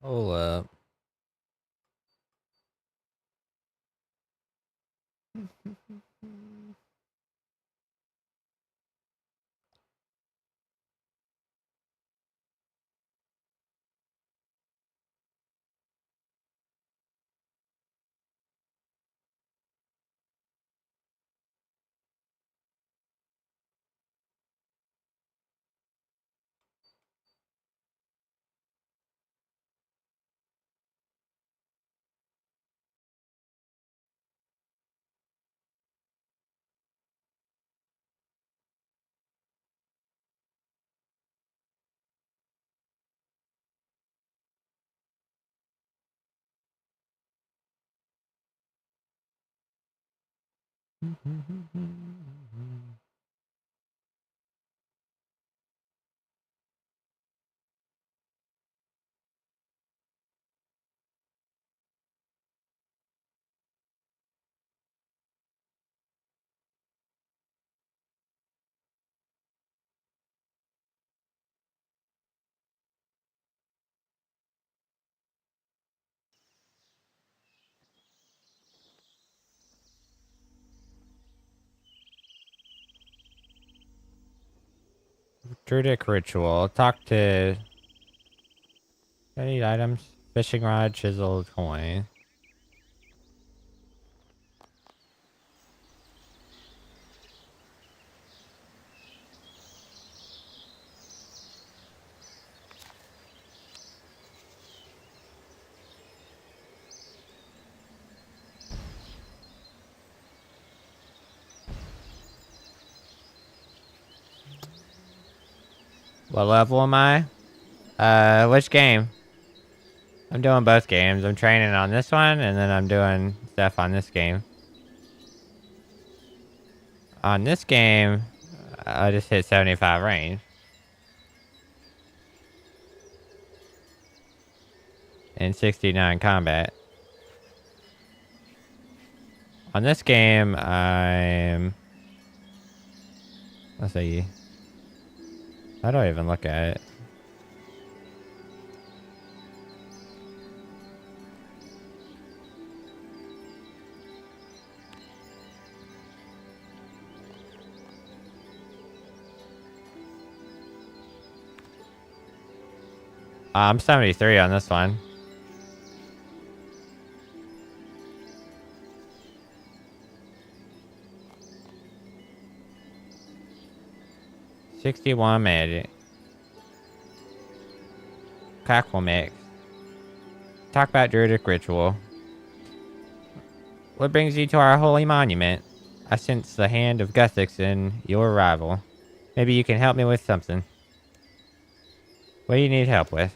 Hold up. Druidic ritual. Talk to. I need items. Fishing rod, chisel, coin. What level am I? Which game? I'm doing both games. I'm training on this one, and then I'm doing stuff on this game. On this game, I just hit 75 range. And 69 combat. On this game, I'm... Let's see. How do I even look at it? I'm 73 on this one. $61 magic. Cackle mix. Talk about Druidic ritual. What brings you to our holy monument? I sense the hand of Guthix in your arrival. Maybe you can help me with something. What do you need help with?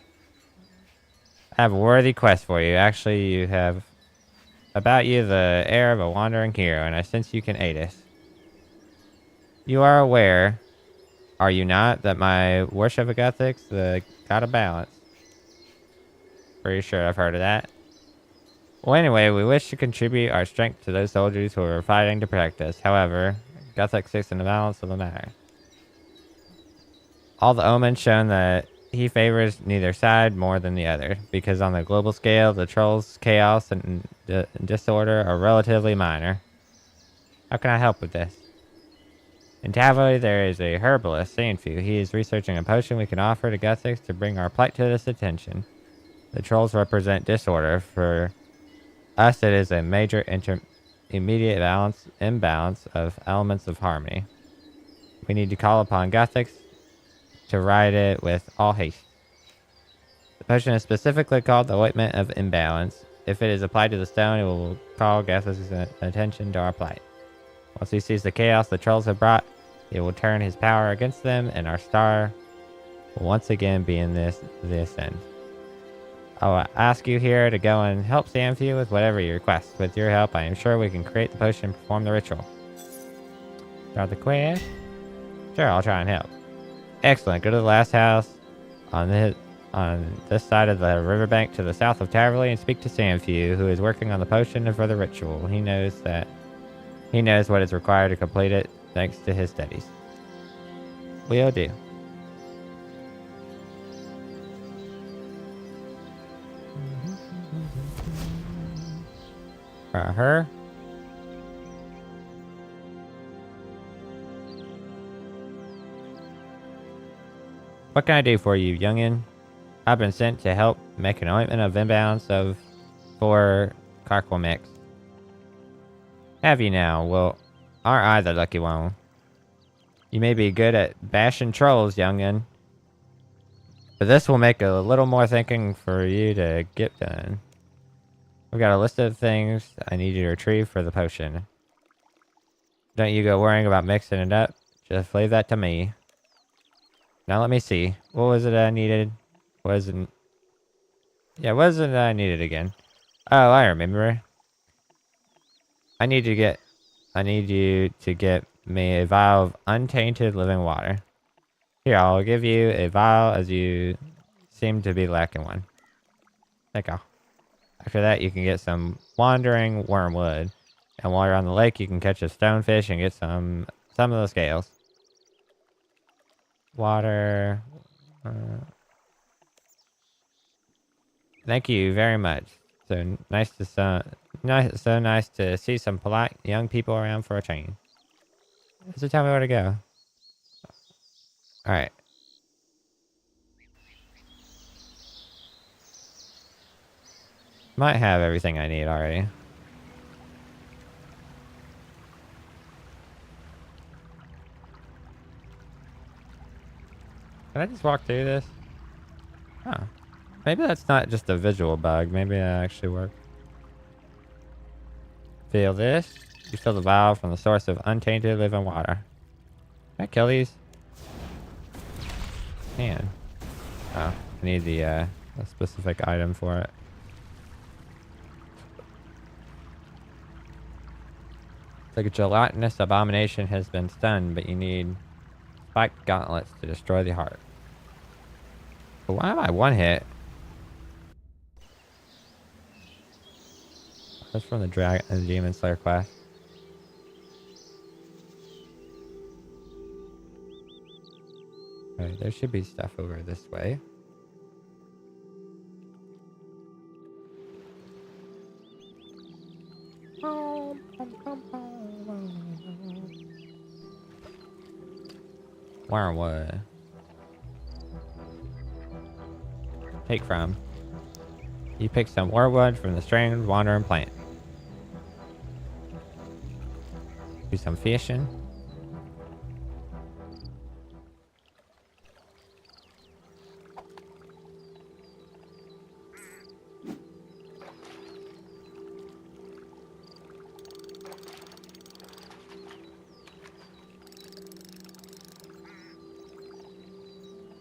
I have a worthy quest for you. Actually, you have about you the air of a wandering hero, and I sense you can aid us. You are aware, are you not, that my worship of Guthix, the god of balance? Pretty sure I've heard of that. Well, anyway, we wish to contribute our strength to those soldiers who are fighting to protect us. However, Guthix sits in the balance of the matter. All the omens shown that he favors neither side more than the other, because on the global scale, the trolls' chaos and disorder are relatively minor. How can I help with this? In Tavoli, there is a herbalist, Sandfu. He is researching a potion we can offer to Guthix to bring our plight to this attention. The trolls represent disorder. For us, it is a major immediate imbalance of elements of harmony. We need to call upon Guthix to right it with all haste. The potion is specifically called the Ointment of Imbalance. If it is applied to the stone, it will call Guthix's attention to our plight. Once he sees the chaos the trolls have brought, it will turn his power against them, and our star will once again be in the ascend. I will ask you here to go and help Samfu with whatever you request. With your help, I am sure we can create the potion and perform the ritual. Start the quest? Sure, I'll try and help. Excellent. Go to the last house on this side of the riverbank to the south of Taverley and speak to Samfu, who is working on the potion and for the ritual. He knows what is required to complete it, thanks to his studies. Will do. Her? What can I do for you, youngin? I've been sent to help make an ointment of imbalance of 4 Carquamix. Have you now? Well, aren't I the lucky one? You may be good at bashing trolls, youngin, but this will make a little more thinking for you to get done. We've got a list of things I need you to retrieve for the potion. Don't you go worrying about mixing it up. Just leave that to me. Now let me see. What was it I needed? Wasn't... Yeah, what was it I needed again? Oh, I remember. I need you to get me a vial of untainted living water. Here, I'll give you a vial as you seem to be lacking one. There you go. After that, you can get some wandering wormwood. And while you're on the lake, you can catch a stonefish and get some of the scales. Water. Thank you very much. So nice to see some polite young people around for a change. So tell me where to go. All right. Might have everything I need already. Can I just walk through this? Huh. Maybe that's not just a visual bug. Maybe that actually worked. Feel this. You fill the vial from the source of untainted living water. Can I kill these? Man. Oh, I need the a specific item for it. It's like a gelatinous abomination has been stunned, but you need spiked gauntlets to destroy the heart. But why am I one hit? That's from the Demon Slayer quest. Alright, there should be stuff over this way. Wormwood. Take from. You pick some wormwood from the strange wandering plant. Do some fishing.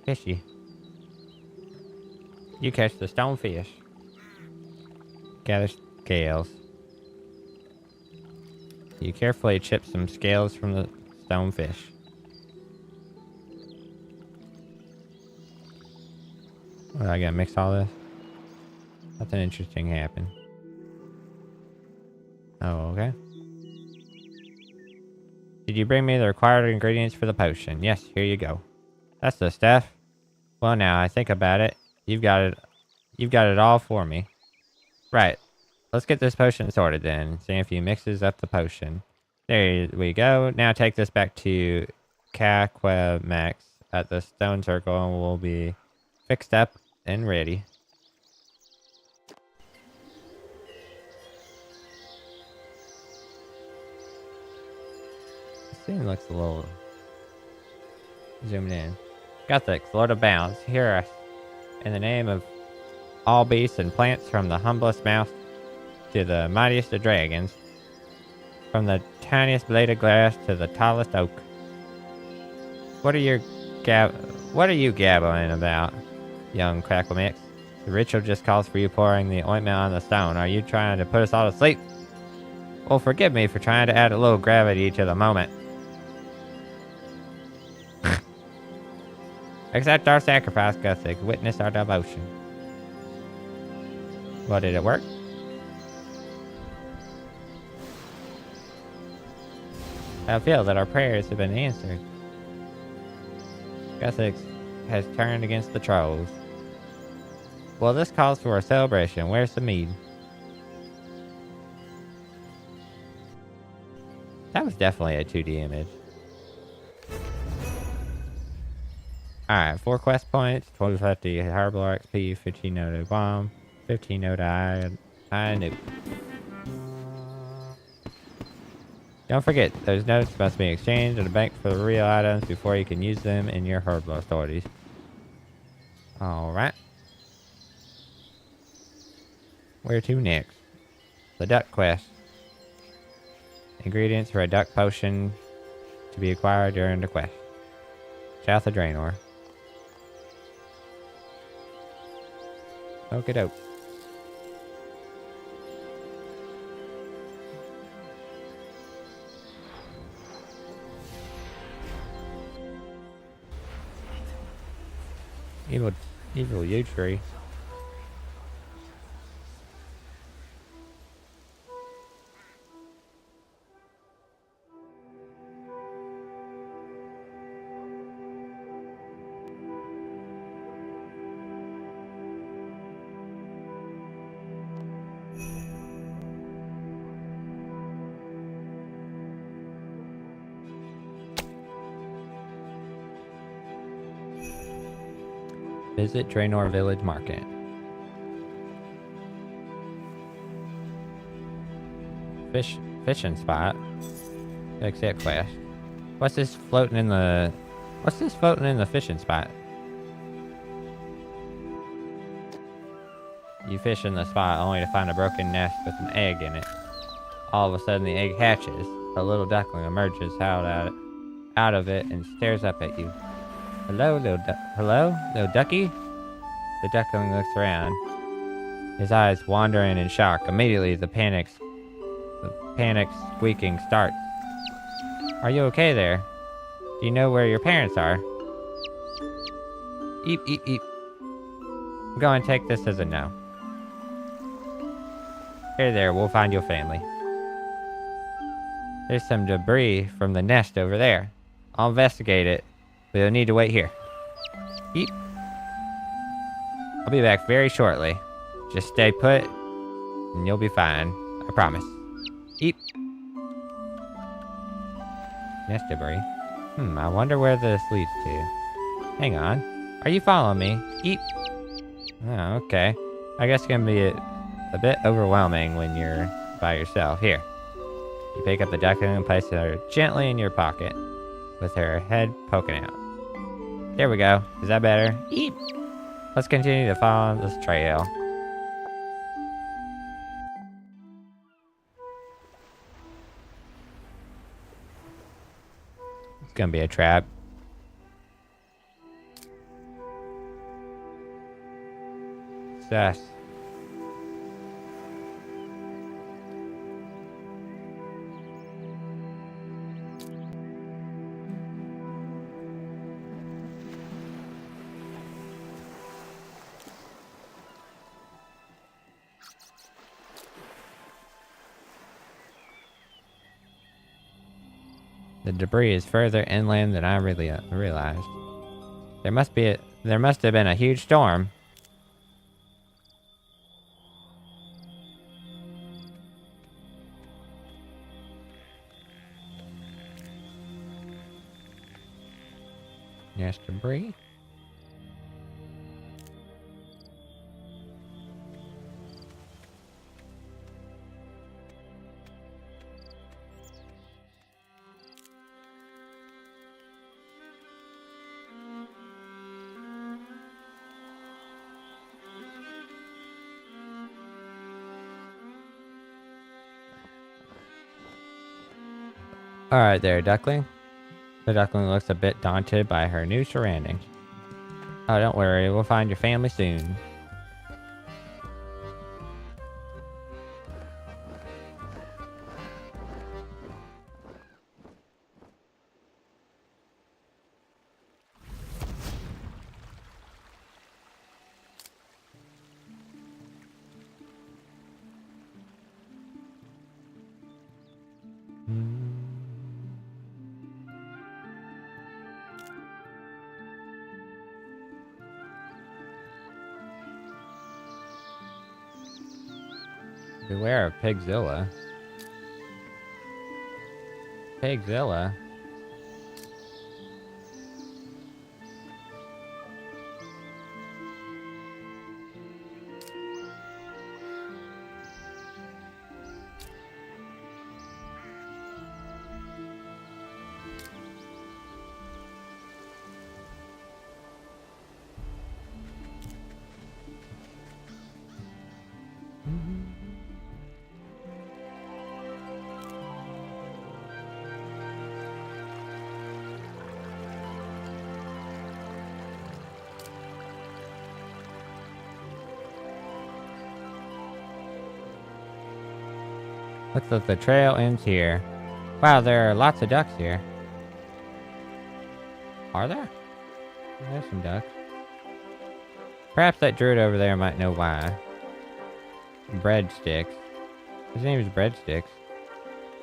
Fishy. You catch the stonefish. Gather scales. You carefully chip some scales from the stonefish. What, I gotta mix all this? Nothing interesting happened. Oh, okay. Did you bring me the required ingredients for the potion? Yes, here you go. That's the stuff. Well, now I think about it. You've got it all for me. Right. Let's get this potion sorted then. See if he mixes up the potion. There we go. Now take this back to Carquamix at the stone circle and we'll be fixed up and ready. This scene looks a little zoomed in. Gothics, Lord of Bounds, hear us. In the name of all beasts and plants, from the humblest mouse to the mightiest of dragons, from the tiniest blade of grass to the tallest oak. What are you gabbling about, young Cracklemix? The ritual just calls for you pouring the ointment on the stone. Are you trying to put us all to sleep? Well, forgive me for trying to add a little gravity to the moment. Accept our sacrifice, Gothic. Witness our devotion. Well, did it work? I feel that our prayers have been answered. Gothic has turned against the trolls. Well, this calls for a celebration. Where's the mead? That was definitely a 2D image. Alright, 4 quest points, 1250 Harbor XP, 15 note bomb, 15 note I knew. Don't forget, those notes must be exchanged at a bank for the real items before you can use them in your herbal authorities. Alright. Where to next? The duck quest. Ingredients for a duck potion to be acquired during the quest. South of Draenor. Okie doke. Evil yew tree. Visit Draenor Village Market. Fishing spot. Accept quest. What's this floating in the fishing spot? You fish in the spot only to find a broken nest with an egg in it. All of a sudden the egg hatches. A little duckling emerges out of it and stares up at you. Hello, little ducky? The duckling looks around. His eyes wandering in shock. Immediately, the panic squeaking starts. Are you okay there? Do you know where your parents are? Eep, eep, eep. I'm going to take this as a no. Here there, we'll find your family. There's some debris from the nest over there. I'll investigate it, but you'll need to wait here. Eep. I'll be back very shortly. Just stay put, and you'll be fine. I promise. Eep. Nest debris. I wonder where this leads to. Hang on. Are you following me? Eep. Oh, okay. I guess it's gonna be a bit overwhelming when you're by yourself. Here. You pick up the duckling and place her gently in your pocket, with her head poking out. There we go. Is that better? Eep. Let's continue to follow this trail. It's gonna be a trap. Sus. The debris is further inland than I really realized. There must have been a huge storm. Yes, debris. Alright there, duckling. The duckling looks a bit daunted by her new surroundings. Oh, don't worry, we'll find your family soon. Beware of Pigzilla. Pigzilla. Looks like the trail ends here. Wow, there are lots of ducks here. Are there? There's some ducks. Perhaps that druid over there might know why. Breadsticks. His name is Breadsticks.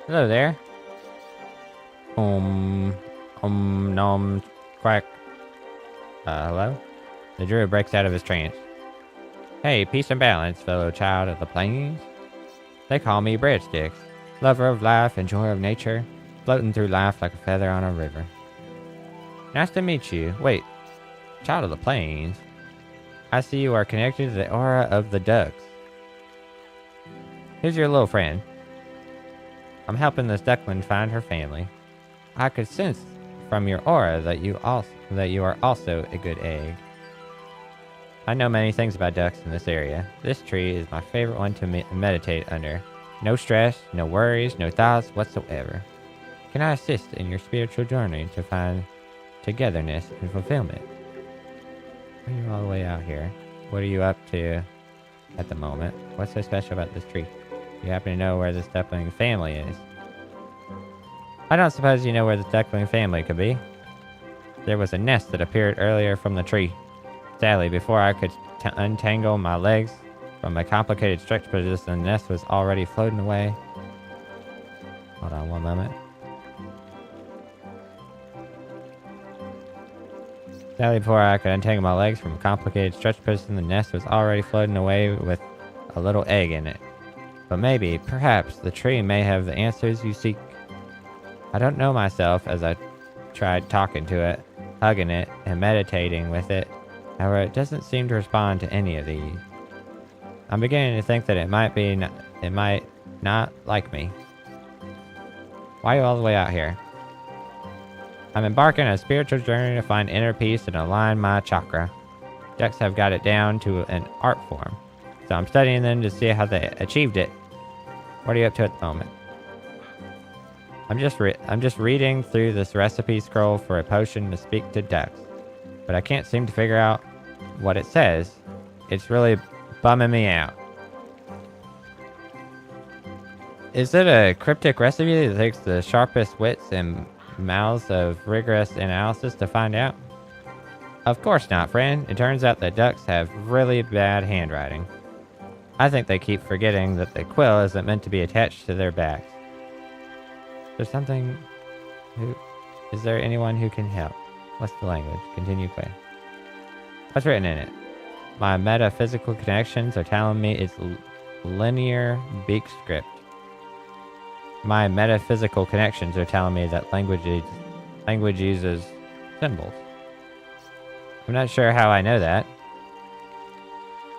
Hello there. Nom, quack. Hello? The druid breaks out of his trance. Hey, peace and balance, fellow child of the plains. They call me Breadsticks. Lover of life and joy of nature, floating through life like a feather on a river. Nice to meet you. Wait, child of the plains. I see you are connected to the aura of the ducks. Here's your little friend. I'm helping this duckling find her family. I could sense from your aura that you are also a good egg. I know many things about ducks in this area. This tree is my favorite one to meditate under. No stress, no worries, no thoughts whatsoever. Can I assist in your spiritual journey to find togetherness and fulfillment? Why are you all the way out here? What are you up to at the moment? What's so special about this tree? You happen to know where this duckling family is? I don't suppose you know where the duckling family could be. There was a nest that appeared earlier from the tree. Sadly, before I could untangle my legs from a complicated stretch position, the nest was already floating away. Hold on one moment. Sadly, before I could untangle my legs from a complicated stretch position, the nest was already floating away with a little egg in it. But maybe, perhaps, the tree may have the answers you seek. I don't know myself as I tried talking to it, hugging it, and meditating with it. However, it doesn't seem to respond to any of these. I'm beginning to think that it might not like me. Why are you all the way out here? I'm embarking on a spiritual journey to find inner peace and align my chakra. Ducks have got it down to an art form, so I'm studying them to see how they achieved it. What are you up to at the moment? I'm just reading through this recipe scroll for a potion to speak to ducks, but I can't seem to figure out what it says. It's really bumming me out. Is it a cryptic recipe that takes the sharpest wits and mouths of rigorous analysis to find out? Of course not, friend. It turns out that ducks have really bad handwriting. I think they keep forgetting that the quill isn't meant to be attached to their backs. Is there anyone who can help? What's the language? Continue play. What's written in it? My metaphysical connections are telling me it's linear beak script. My metaphysical connections are telling me that language uses symbols. I'm not sure how I know that.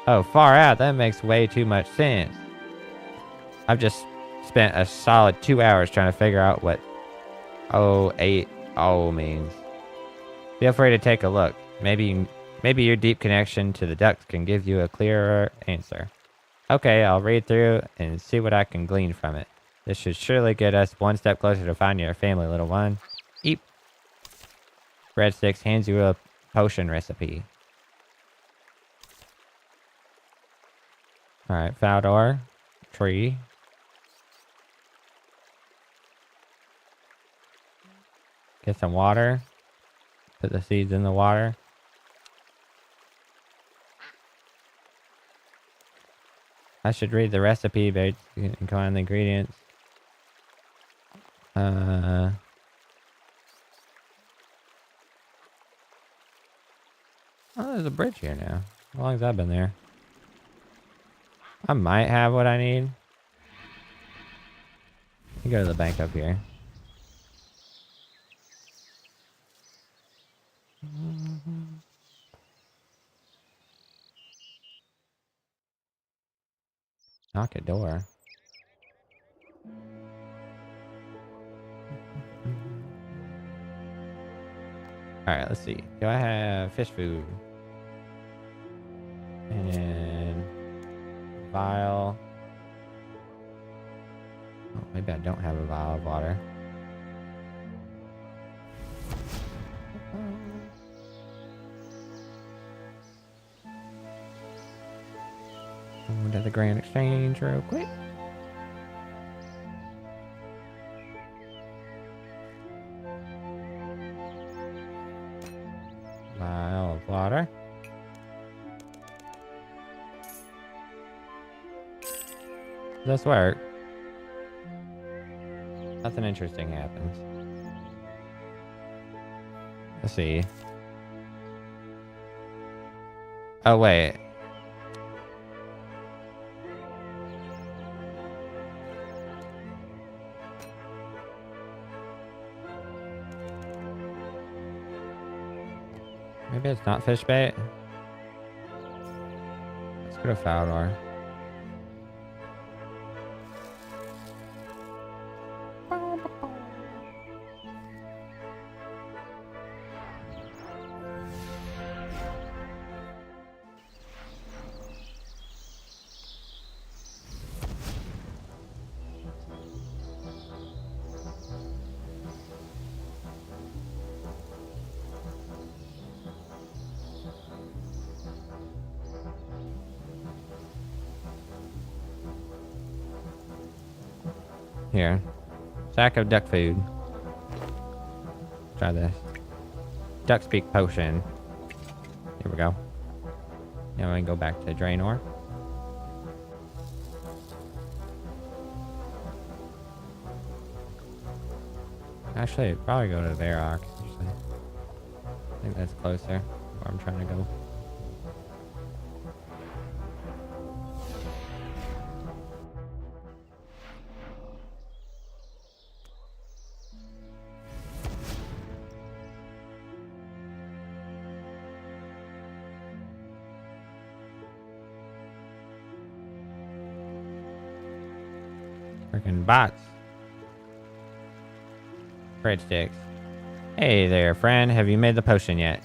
Oh, far out. That makes way too much sense. I've just spent a solid 2 hours trying to figure out what 080 means. Feel free to take a look. Maybe your deep connection to the ducks can give you a clearer answer. Okay, I'll read through and see what I can glean from it. This should surely get us one step closer to finding your family, little one. Eep. Breadsticks hands you a potion recipe. Alright, Faldor. Tree. Get some water. Put the seeds in the water. I should read the recipe, but you can combine the ingredients. Oh, there's a bridge here now. How long has that been there? I might have what I need. You go to the bank up here. Knock a door. Alright, let's see. Do I have fish food? And vial. Oh, maybe I don't have a vial of water. Going to the Grand Exchange real quick. Vial of water. Does this work? Nothing interesting happens. Let's see. Oh, wait. Maybe it's not fish bait. Let's go to Faldor. Here. Sack of duck food. Try this. Duck speak potion. Here we go. Now we can go back to Draenor. Actually, probably go to Varrock. Actually. I think that's closer where I'm trying to go. Freaking bots. Breadsticks. Hey there, friend. Have you made the potion yet?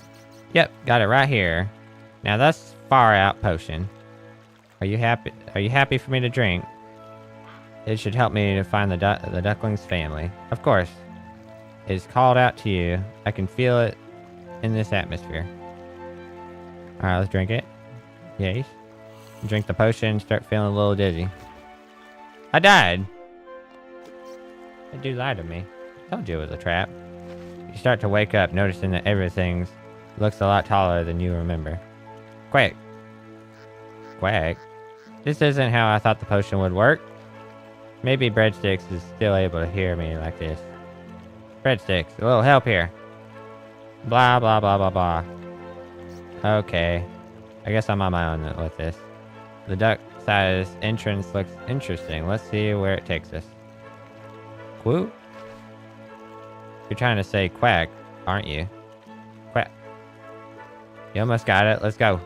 Yep, got it right here. Now that's far out potion. Are you happy? Are you happy for me to drink? It should help me to find the duckling's family. Of course. It is called out to you. I can feel it in this atmosphere. Alright, let's drink it. Yes. Drink the potion, start feeling a little dizzy. I died. They do lie to me. Told you it was a trap. You start to wake up, noticing that everything looks a lot taller than you remember. Quack. Quack? This isn't how I thought the potion would work. Maybe Breadsticks is still able to hear me like this. Breadsticks, a little help here. Blah, blah, blah, blah, blah. Okay. I guess I'm on my own with this. The duck-sized entrance looks interesting. Let's see where it takes us. Quoo? You're trying to say quack, aren't you? Quack. You almost got it. Let's go.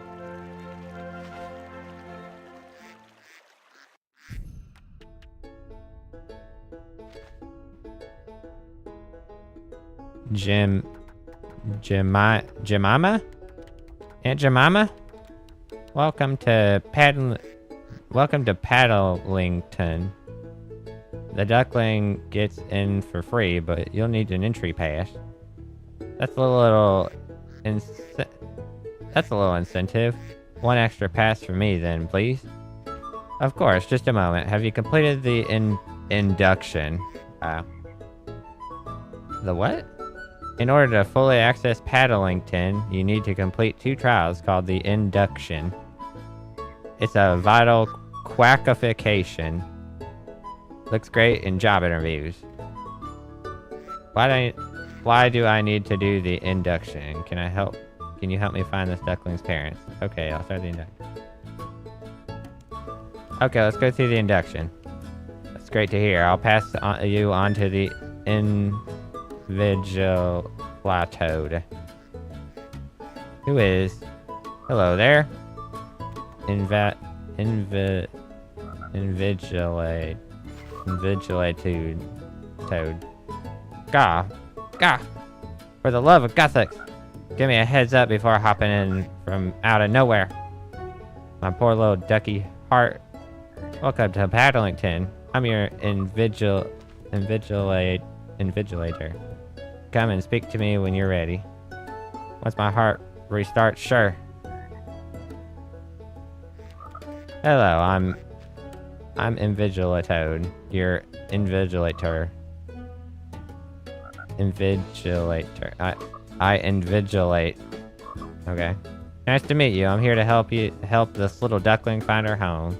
Jemima? Aunt Jemima? Welcome to Paddlington. The duckling gets in for free, but you'll need an entry pass. That's a little incentive. One extra pass for me then, please. Of course, just a moment. Have you completed the induction? The what? In order to fully access Paddlington, you need to complete 2 trials called the induction. It's a vital quackification. Looks great in job interviews. Why do I need to do the induction? Can you help me find this duckling's parents? Okay, I'll start the induction. Okay, let's go through the induction. That's great to hear. I'll pass you on to the Invigilator. Who is? Hello there. Invigilate toad. Gah. Gah. For the love of Gothics, give me a heads up before hopping in from out of nowhere. My poor little ducky heart. Welcome to Paddlington. I'm your invigilator. Come and speak to me when you're ready. Once my heart restarts, sure. Hello, I'm Invigilatoad, your invigilator. Invigilator. I invigilate. Okay. Nice to meet you. I'm here to help this little duckling find her home.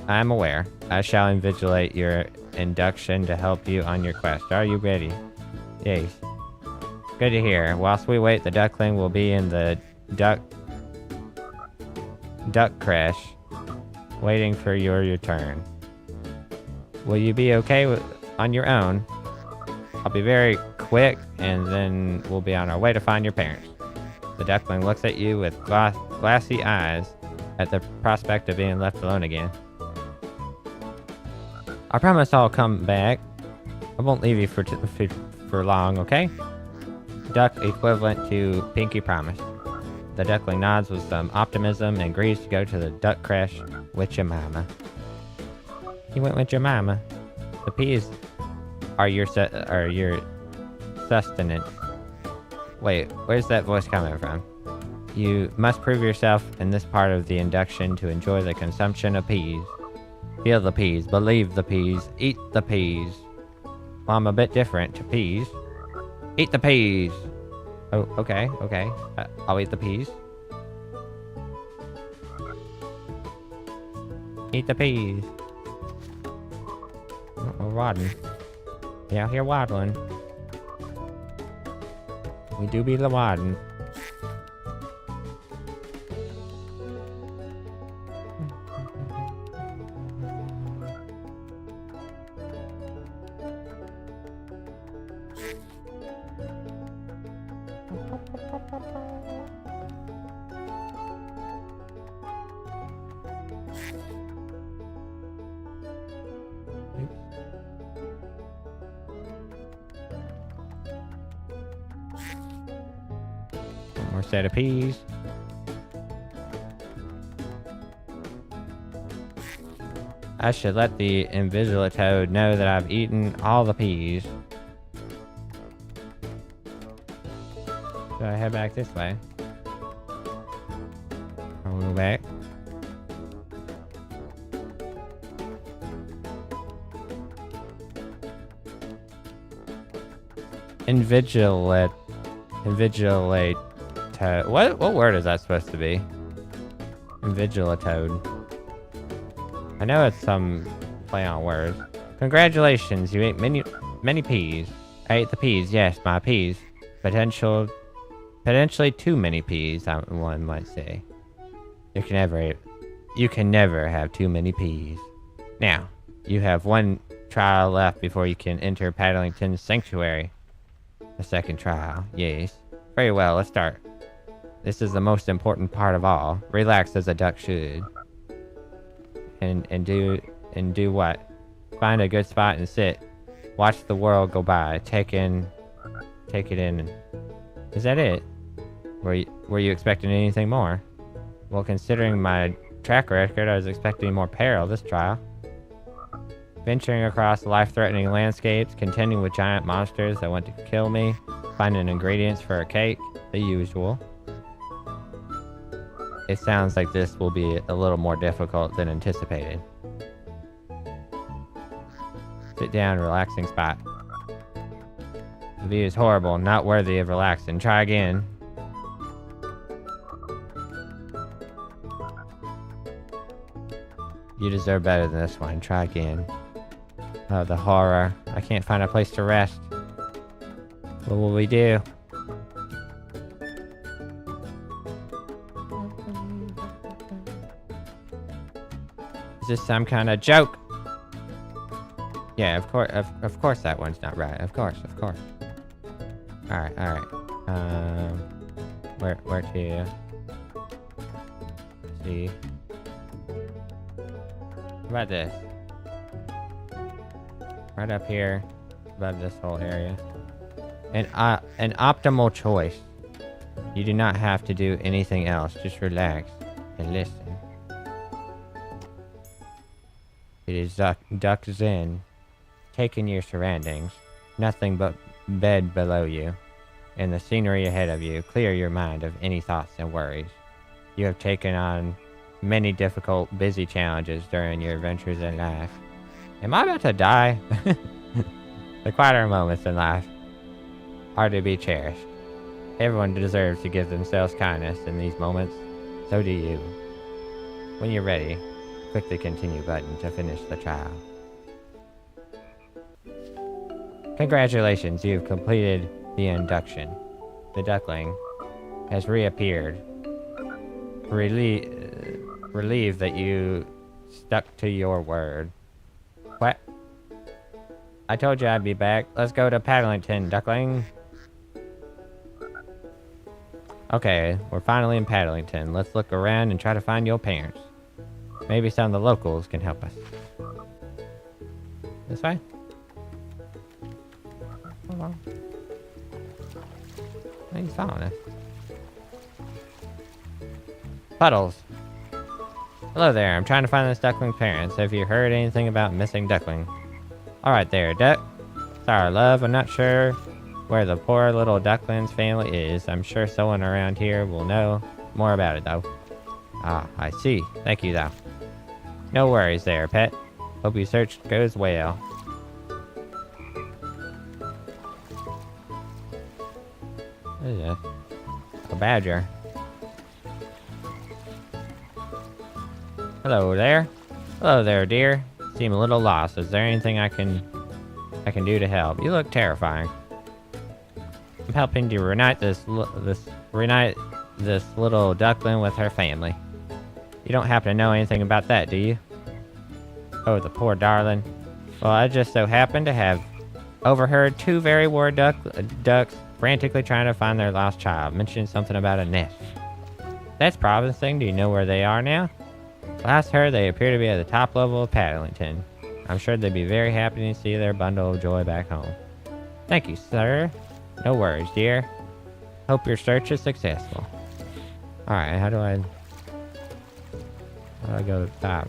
I am aware. I shall invigilate your induction to help you on your quest. Are you ready? Yes. Good to hear. Whilst we wait, the duckling will be in the duck crash, waiting for your return. Will you be okay on your own? I'll be very quick, and then we'll be on our way to find your parents. The duckling looks at you with glassy eyes at the prospect of being left alone again. I promise I'll come back. I won't leave you for long, okay? Duck equivalent to pinky promise. The duckling nods with some optimism and agrees to go to the duck crash with your mama. You went with your mama. The peas are your sustenance. Wait, where's that voice coming from? You must prove yourself in this part of the induction to enjoy the consumption of peas. Feel the peas, believe the peas, eat the peas. Well, I'm a bit different to peas. Eat the peas! Oh, okay. I'll eat the peas. Eat the peas. We're waddling. Yeah, out here waddling. We do be the waddling. One more set of peas. I should let the Invisilatoad know that I've eaten all the peas. Should I head back this way? I'll go back. Invigilate. What word is that supposed to be? Invigilatoad. I know it's some play on words. Congratulations, you ate many peas. I ate the peas, yes, my peas. Potentially too many peas, one might say. You can never have too many peas. Now, you have one trial left before you can enter Paddlington's sanctuary. The second trial, yes. Very well, let's start. This is the most important part of all. Relax as a duck should. And do what? Find a good spot and sit. Watch the world go by. Take it in. Is that it? Were you expecting anything more? Well, considering my track record, I was expecting more peril this trial. Venturing across life-threatening landscapes, contending with giant monsters that want to kill me, finding ingredients for a cake, the usual. It sounds like this will be a little more difficult than anticipated. Sit down, relaxing spot. The view is horrible, not worthy of relaxing. Try again. You deserve better than this one. Try again. Oh, the horror. I can't find a place to rest. What will we do? Is this some kind of joke? Yeah, of course that one's not right. Of course. Alright. Where to? See. How about this? Right up here, above this whole area. An optimal choice. You do not have to do anything else. Just relax and listen. It is duck zen. Take in your surroundings. Nothing but bed below you. And the scenery ahead of you. Clear your mind of any thoughts and worries. You have taken on many difficult, busy challenges during your adventures in life. Am I about to die? The quieter moments in life are to be cherished. Everyone deserves to give themselves kindness in these moments. So do you. When you're ready, click the continue button to finish the trial. Congratulations, you've completed the induction. The duckling has reappeared. Relieved that you stuck to your word. What? I told you I'd be back. Let's go to Paddlington, duckling. Okay, we're finally in Paddlington. Let's look around and try to find your parents. Maybe some of the locals can help us. This way? Hold on. I think he's following us. Puddles. Hello there, I'm trying to find this duckling's parents. Have you heard anything about missing duckling? Alright there, duck. Sorry, love, I'm not sure where the poor little duckling's family is. I'm sure someone around here will know more about it, though. Ah, I see. Thank you, though. No worries there, pet. Hope your search goes well. What is this? A badger. Hello there. Hello there, dear. Seem a little lost. Is there anything I can do to help? You look terrifying. I'm helping to reunite this little duckling with her family. You don't happen to know anything about that, do you? Oh, the poor darling. Well, I just so happen to have overheard two very worried ducks frantically trying to find their lost child, mentioning something about a nest. That's promising. Do you know where they are now? Last heard, they appear to be at the top level of Paddlington. I'm sure they'd be very happy to see their bundle of joy back home. Thank you, sir. No worries, dear. Hope your search is successful. Alright, how do I go to the top?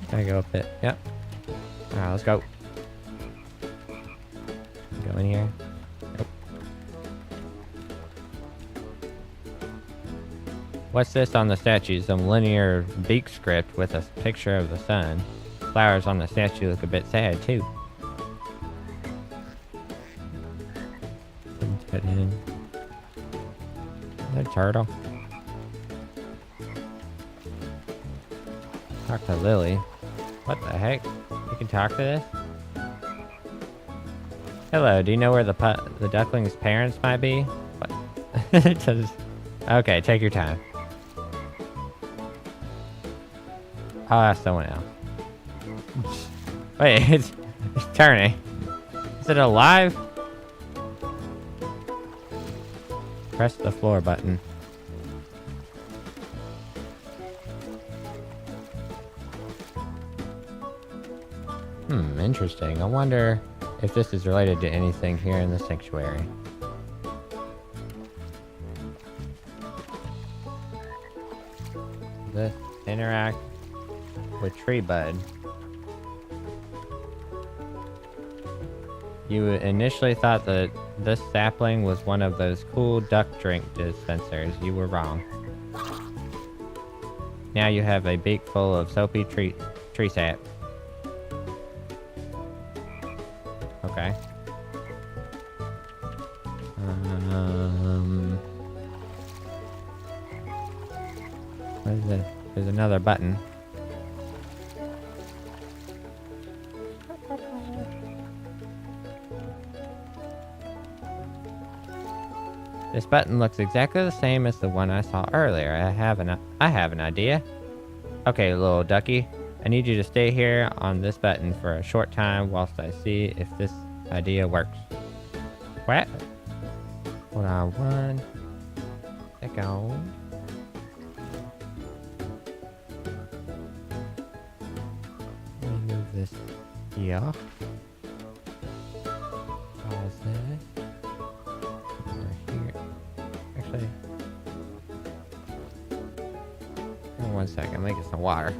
Can I go up it? Yep. Alright, let's go. Go in here. Nope. What's this on the statue? Some linear beak script with a picture of the sun. Flowers on the statue look a bit sad, too. Put in. Is that a turtle? Talk to Lily. What the heck? You can talk to this? Hello, do you know where the duckling's parents might be? What? Okay, take your time. I'll ask someone else. Wait, it's turning. Is it alive? Press the floor button. Interesting. I wonder if this is related to anything here in the sanctuary. This interact with Tree Bud. You initially thought that this sapling was one of those cool duck drink dispensers. You were wrong. Now you have a beak full of soapy tree sap. Okay. What is it? There's another button. This button looks exactly the same as the one I saw earlier. I have an idea. Okay, little ducky. I need you to stay here on this button for a short time whilst I see if this idea works. What? Hold on one second. Let me move this here. Pause that. Over here. Actually, hold on 1 second. Let me get some water.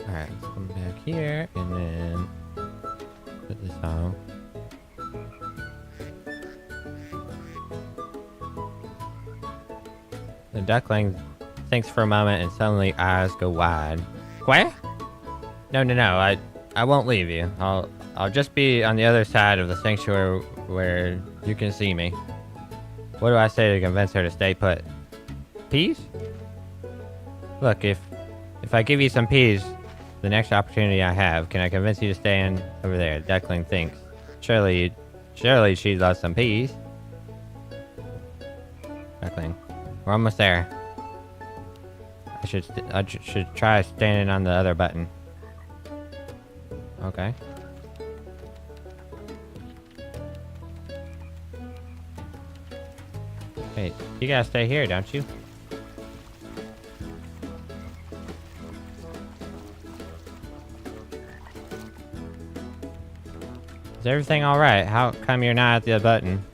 Alright, let's come back here and then put this on. The duckling thinks for a moment and suddenly eyes go wide. What? No, I won't leave you. I'll just be on the other side of the sanctuary where you can see me. What do I say to convince her to stay put? Peas? Look, if I give you some peas, the next opportunity I have, can I convince you to stay in over there? Duckling thinks. Surely she loves some peas. Duckling, we're almost there. I should try standing on the other button. Okay. Wait, you gotta stay here, don't you? Is everything alright? How come you're not at the button?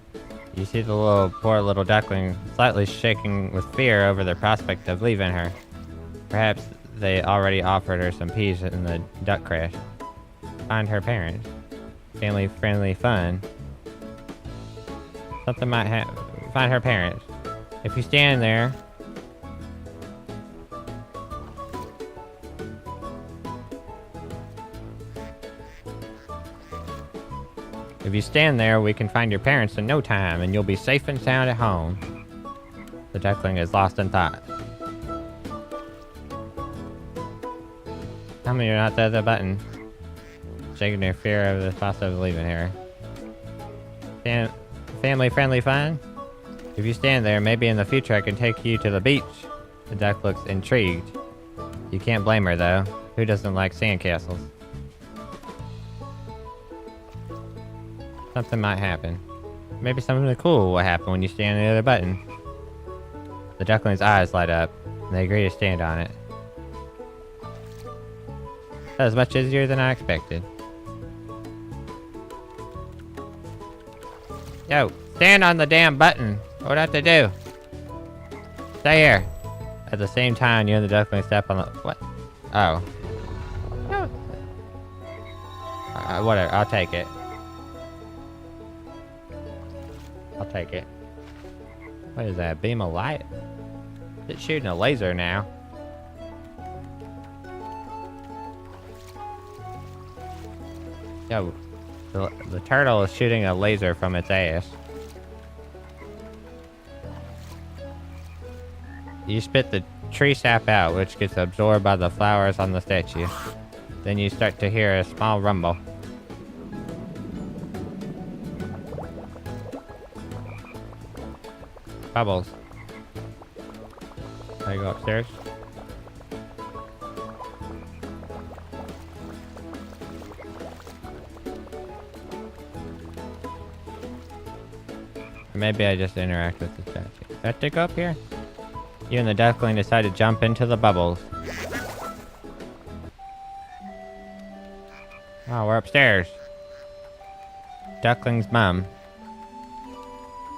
You see the poor little duckling slightly shaking with fear over the prospect of leaving her. Perhaps they already offered her some peas in the duck crash. Find her parents. Family-friendly fun. Something might happen. Find her parents. If you stand there... If you stand there, we can find your parents in no time, and you'll be safe and sound at home. The duckling is lost in thought. Tell me you're not at the button. Shaking their fear of the possibility of leaving here. Family-friendly fun? If you stand there, maybe in the future I can take you to the beach. The duck looks intrigued. You can't blame her, though. Who doesn't like sandcastles? Something might happen. Maybe something really cool will happen when you stand on the other button. The duckling's eyes light up, and they agree to stand on it. That was much easier than I expected. Yo, stand on the damn button! What do I have to do? Stay here! At the same time, you and the duckling step on the... What? Oh. No. Whatever, I'll take it. I'll take it. What is that? Beam of light? It's shooting a laser now. Yo, the turtle is shooting a laser from its ass. You spit the tree sap out, which gets absorbed by the flowers on the statue. Then you start to hear a small rumble. Bubbles. I go upstairs. Maybe I just interact with the statue. Do I have to go up here? You and the duckling decide to jump into the bubbles. Oh, we're upstairs. Duckling's mom.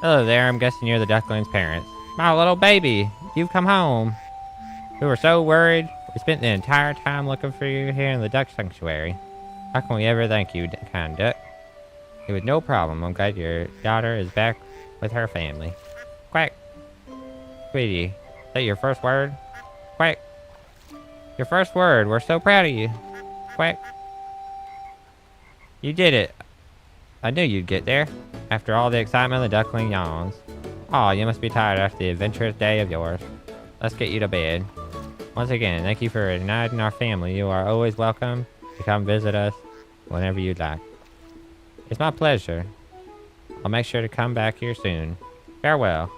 Hello there, I'm guessing you're the duckling's parents. My little baby, you've come home. We were so worried. We spent the entire time looking for you here in the duck sanctuary. How can we ever thank you, kind duck? It was no problem. I'm glad your daughter is back with her family. Quack. Sweetie, is that your first word? Quack. Your first word. We're so proud of you. Quack. You did it. I knew you'd get there. After all the excitement, the duckling yawns. Aw, you must be tired after the adventurous day of yours. Let's get you to bed. Once again, thank you for uniting our family. You are always welcome to come visit us whenever you'd like. It's my pleasure. I'll make sure to come back here soon. Farewell.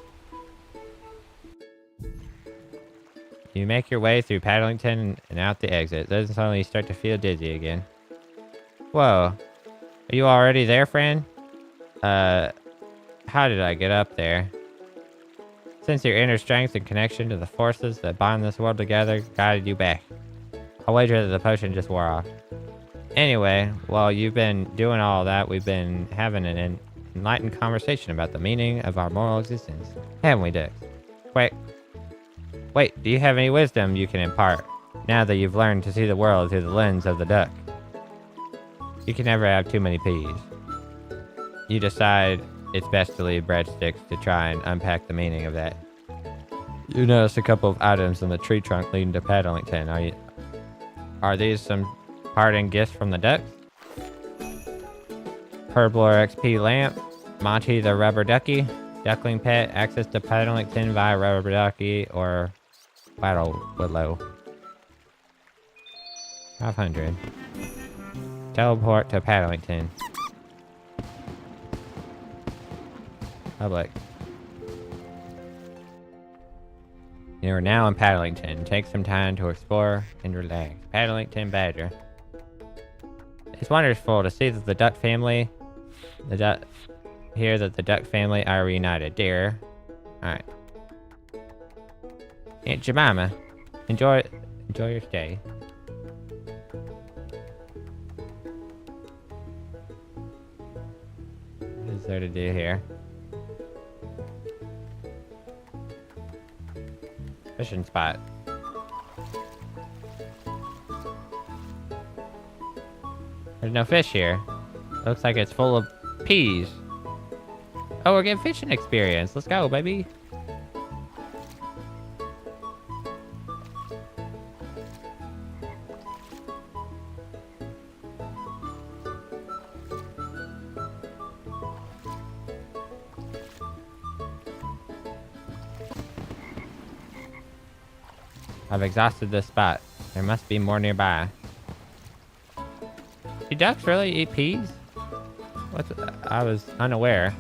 You make your way through Paddlington and out the exit. Then suddenly you start to feel dizzy again. Whoa. Are you already there, friend? How did I get up there? Since your inner strength and connection to the forces that bind this world together guided you back. I'll wager that the potion just wore off. Anyway, while you've been doing all that, we've been having an enlightened conversation about the meaning of our moral existence. Haven't we, Dix? Wait, do you have any wisdom you can impart, now that you've learned to see the world through the lens of the duck? You can never have too many peas. You decide it's best to leave breadsticks to try and unpack the meaning of that. You notice a couple of items in the tree trunk leading to Paddlington. Are these some parting gifts from the ducks? Herblore XP lamp, Monty the rubber ducky, duckling pet, access to Paddlington via rubber ducky or Willow. 500. Teleport to Paddlington. Public. You are now in Paddlington. Take some time to explore and relax. Paddlington Badger. It's wonderful to see that the duck family, hear that the duck family are reunited. Dear. Alright. Aunt Jemima, enjoy your stay. What is there to do here? Fishing spot. There's no fish here. Looks like it's full of peas. Oh, we're getting fishing experience. Let's go, baby. I've exhausted this spot. There must be more nearby. Do ducks really eat peas? I was unaware.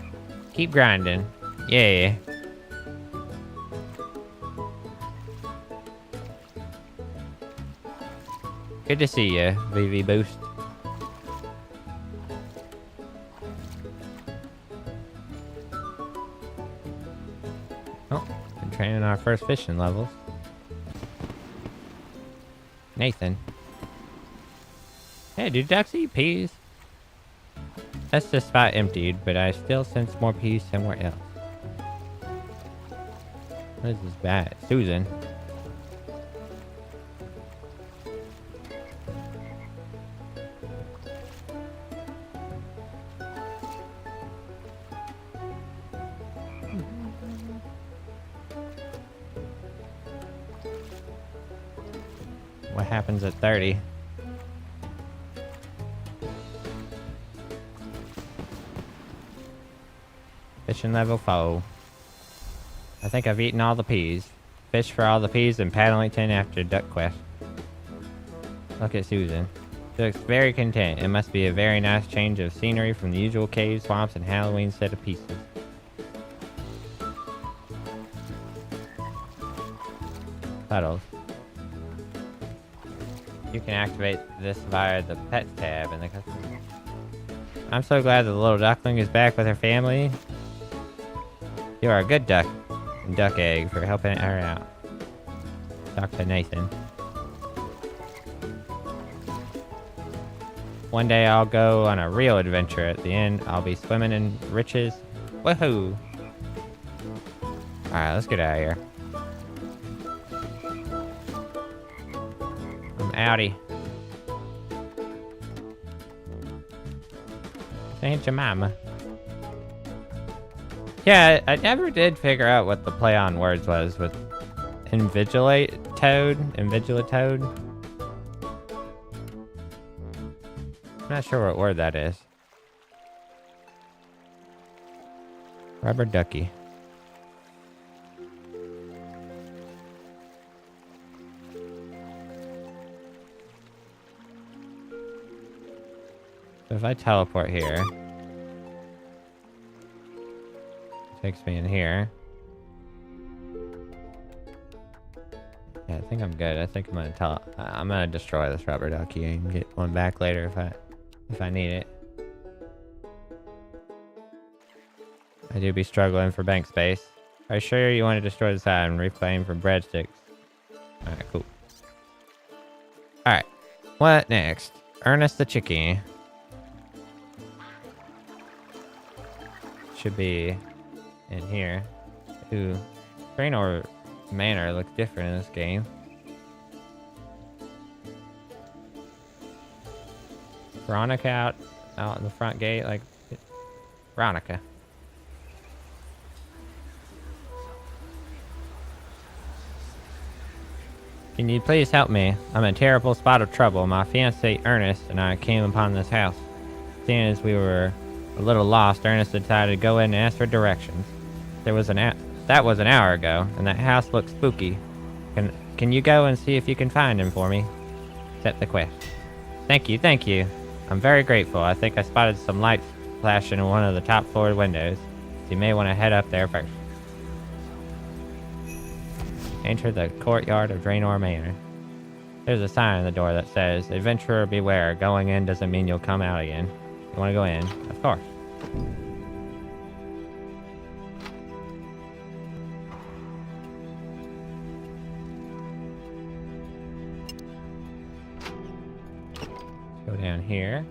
Keep grinding. Yeah. Good to see you, VV Boost. Oh, been training our first fishing levels. Nathan. Hey, do ducks eat peas? That's the spot emptied, but I still sense more peas somewhere else. What is this bat? Susan. What happens at 30? Fishing level 4. I think I've eaten all the peas. Fish for all the peas in Paddlington after Duck Quest. Look at Susan. She looks very content. It must be a very nice change of scenery from the usual caves, swamps, and Halloween set of pieces. puddles. You can activate this via the pets tab in the custom. I'm so glad the little duckling is back with her family. You are a good duck egg for helping her out. Talk to Nathan. One day I'll go on a real adventure. At the end, I'll be swimming in riches. Woohoo! Alright, let's get out of here. I'm outie. Aunt Jemima. Yeah, I never did figure out what the play on words was with Invigilatoad. I'm not sure what word that is. Rubber ducky. So if I teleport here, it takes me in here. Yeah, I think I'm good. I think I'm gonna destroy this rubber ducky and get one back later if I need it. I do be struggling for bank space. Are you sure you want to destroy this side and reclaim for breadsticks? Alright, cool. Alright. What next? Ernest the Chicky. Should be in here. Ooh. Trainor Manor looks different in this game. Veronica out in the front gate, like Veronica. Can you please help me? I'm in a terrible spot of trouble. My fiancé Ernest and I came upon this house. Seeing as we were a little lost, Ernest decided to go in and ask for directions. That was an hour ago, and that house looks spooky. Can you go and see if you can find him for me? Accept the quest. Thank you. I'm very grateful. I think I spotted some lights flashing in one of the top floor windows. So you may want to head up there first. Enter the courtyard of Draenor Manor. There's a sign on the door that says, "Adventurer beware, going in doesn't mean you'll come out again." You want to go in? Of course. Go down here.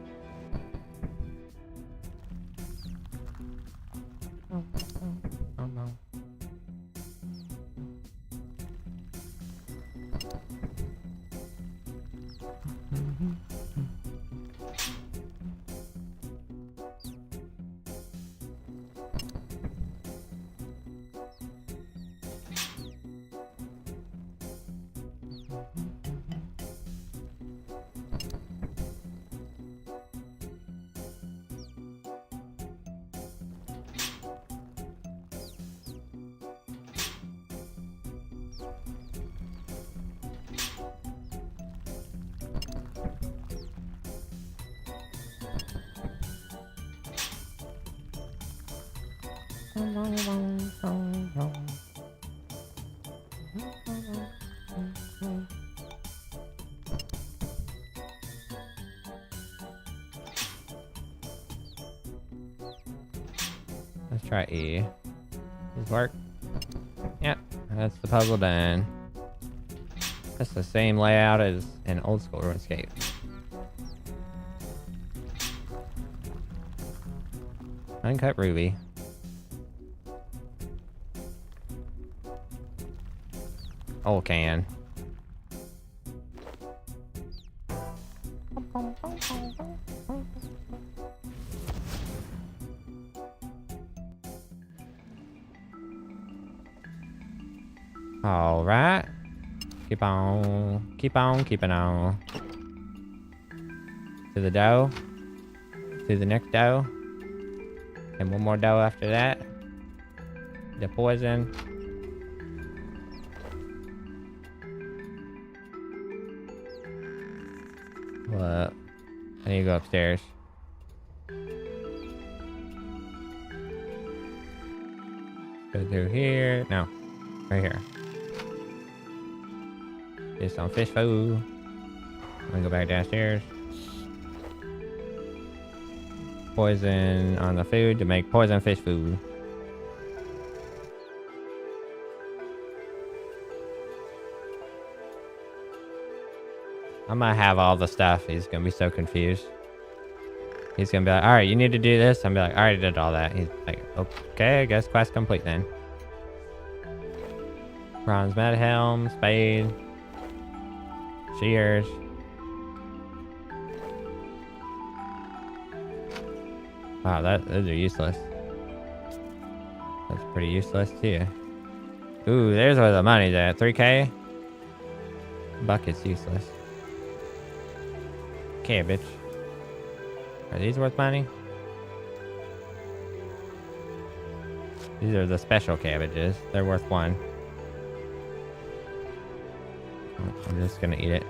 Oh no. Let's try E. Does this work? Yep, that's the puzzle done. That's the same layout as an old school RuneScape. Uncut ruby. Old can. All right. Keep on keeping on. To the dough. To the next dough. And one more dough after that. The poison. What? I need to go upstairs. Go through here. No. Right here. Get some fish food. I'm gonna go back downstairs. Poison on the food to make poison fish food. I'm gonna have all the stuff. He's gonna be so confused. He's gonna be like, alright, you need to do this. I'm gonna be like, I already did all that. He's like, okay, I guess quest complete then. Bronze med helm, spade, shears. Wow, those are useless. That's pretty useless too. Ooh, there's where the money's at. 3K? Bucket's useless. Cabbage. Are these worth money? These are the special cabbages. They're worth 1. I'm just gonna eat it.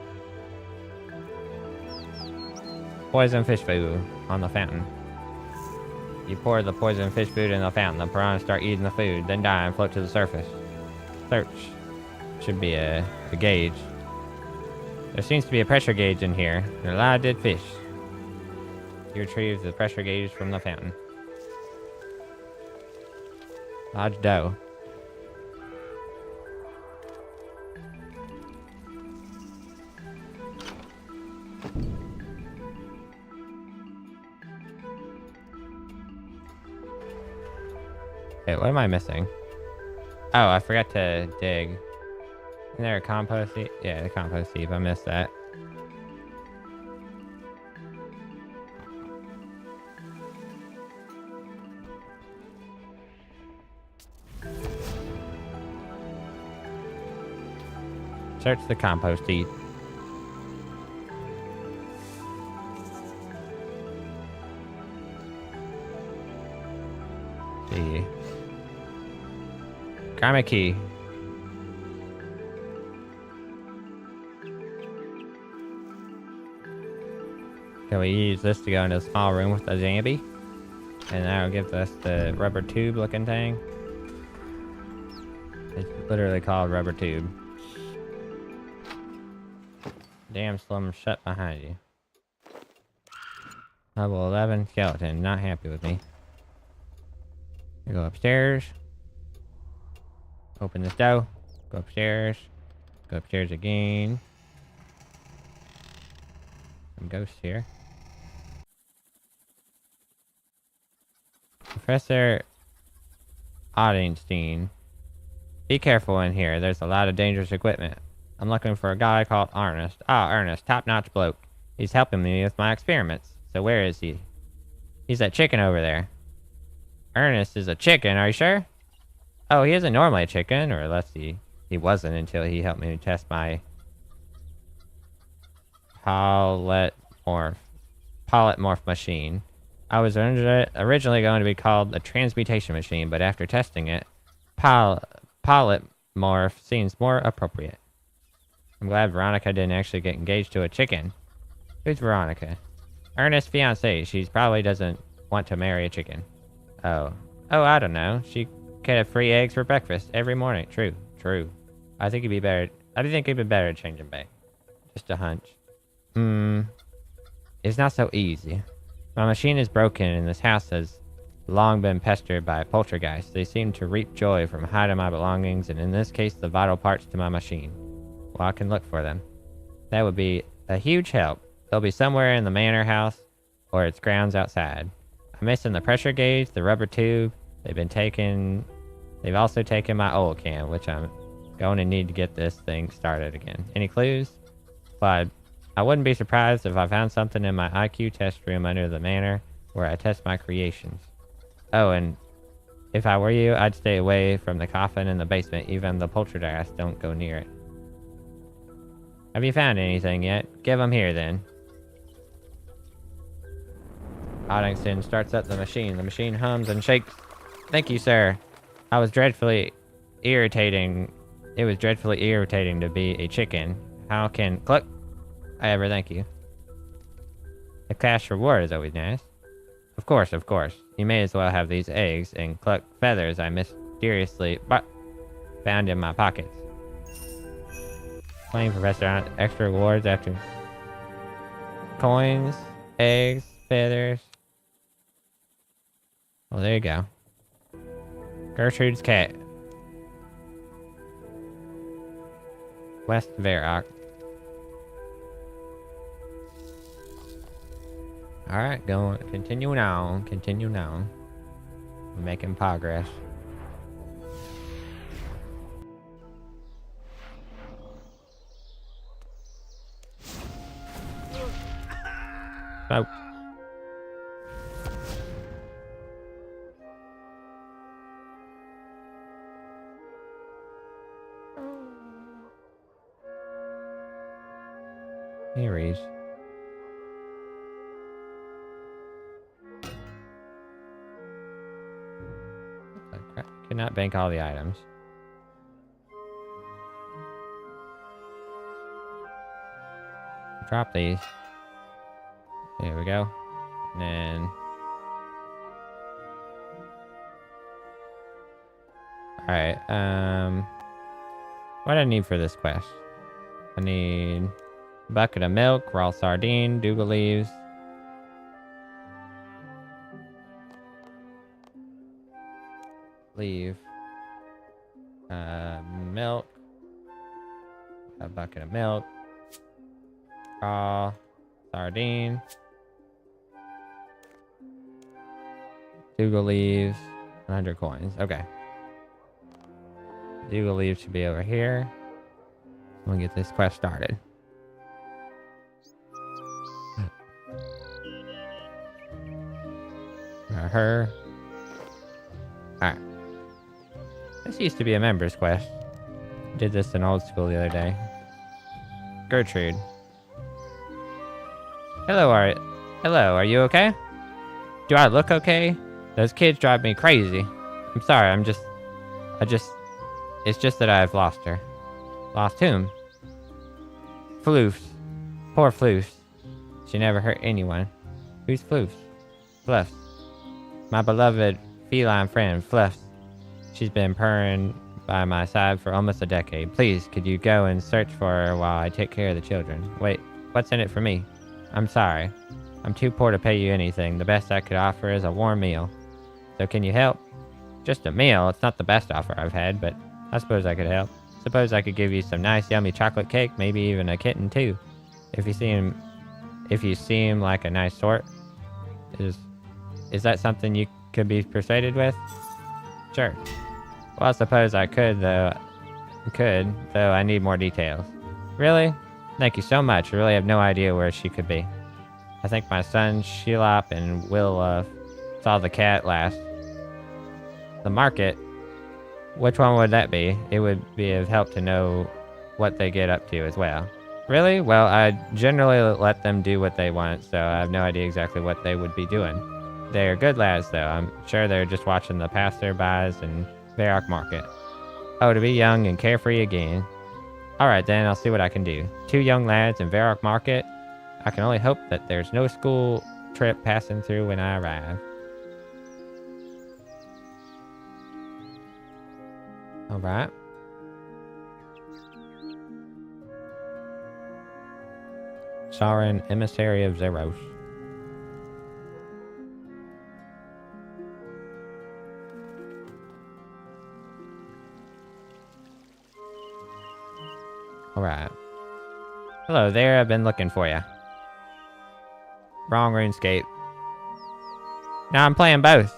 Poison fish food on the fountain. You pour the poison fish food in the fountain. The piranhas start eating the food, then die and float to the surface. Search. Should be a gauge. There seems to be a pressure gauge in here. There are a lot of dead fish. You retrieve the pressure gauge from the fountain. Large dough. Wait, what am I missing? Oh, I forgot to dig. Isn't there a compost heap? Yeah, the compost heap. I missed that. Search the compost heap. See. Karma key. Can we use this to go into a small room with the zombie? And that'll give us the rubber tube looking thing. It's literally called rubber tube. Damn slum shut behind you. Level 11 skeleton, not happy with me. We go upstairs. Open this door. Go upstairs. Go upstairs again. Some ghosts here. Professor Ottingstein. Be careful in here. There's a lot of dangerous equipment. I'm looking for a guy called Ernest. Ah, Ernest. Top-notch bloke. He's helping me with my experiments. So where is he? He's that chicken over there. Ernest is a chicken, are you sure? Oh, he isn't normally a chicken, or unless he wasn't until he helped me test my polymorph machine. I was originally going to be called a transmutation machine, but after testing it, polymorph seems more appropriate. I'm glad Veronica didn't actually get engaged to a chicken. Who's Veronica? Ernest's fiancée. She probably doesn't want to marry a chicken. Oh, I don't know. She could have free eggs for breakfast every morning. True. I think it'd be better. I think it'd be better to change them back. Just a hunch. It's not so easy. My machine is broken, and this house has long been pestered by poltergeists. They seem to reap joy from hiding my belongings, and in this case, the vital parts to my machine. Well, I can look for them. That would be a huge help. They'll be somewhere in the manor house, or its grounds outside. I'm missing the pressure gauge, the rubber tube. They've also taken my oil can, which I'm going to need to get this thing started again. Any clues? Well, I wouldn't be surprised if I found something in my IQ test room under the manor where I test my creations. Oh, and if I were you, I'd stay away from the coffin in the basement. Even the poltergeist don't go near it. Have you found anything yet? Give them here, then. Ottington starts up the machine. The machine hums and shakes. Thank you, sir. It was dreadfully irritating to be a chicken. How can... Cluck! I ever thank you. A cash reward is always nice. Of course. You may as well have these eggs and Cluck feathers I mysteriously found in my pockets. Playing Professor on extra rewards after coins, eggs, feathers. Well, there you go. Gertrude's cat. West Varrock. Alright, going. Continuing on. Continuing on. We're making progress. Oh. Here he is. Could not bank all the items. Drop these. There we go. And then... Alright, what do I need for this quest? I need a bucket of milk, raw sardine, dougal leaves. Milk. A bucket of milk. Raw sardine. Dougal leaves. 100 coins. Okay. Dougal leaves should be over here. We'll get this quest started. Her. Alright. This used to be a member's quest. Did this in old school the other day. Gertrude. Hello, are you okay? Do I look okay? Those kids drive me crazy. I'm sorry, it's just that I've lost her. Lost whom? Floofs. Poor Floofs. She never hurt anyone. Who's Floofs? Fluffs. My beloved feline friend, Fluffs. She's been purring by my side for almost a decade. Please, could you go and search for her while I take care of the children? Wait, what's in it for me? I'm sorry. I'm too poor to pay you anything. The best I could offer is a warm meal. So can you help? Just a meal. It's not the best offer I've had, but I suppose I could help. Suppose I could give you some nice yummy chocolate cake, maybe even a kitten too. If you seem like a nice sort. Is that something you could be persuaded with? Sure. Well, I suppose I could, though I need more details. Really? Thank you so much. I really have no idea where she could be. I think my son Shelop and Will saw the cat last. The market? Which one would that be? It would be of help to know what they get up to as well. Really? Well, I generally let them do what they want, so I have no idea exactly what they would be doing. They're good lads, though. I'm sure they're just watching the passerbys and Varrock Market. Oh, to be young and carefree again. Alright then, I'll see what I can do. 2 young lads in Varrock Market. I can only hope that there's no school trip passing through when I arrive. Alright. Sauron, emissary of Zeros. Alright. Hello there, I've been looking for you. Wrong RuneScape. Now I'm playing both.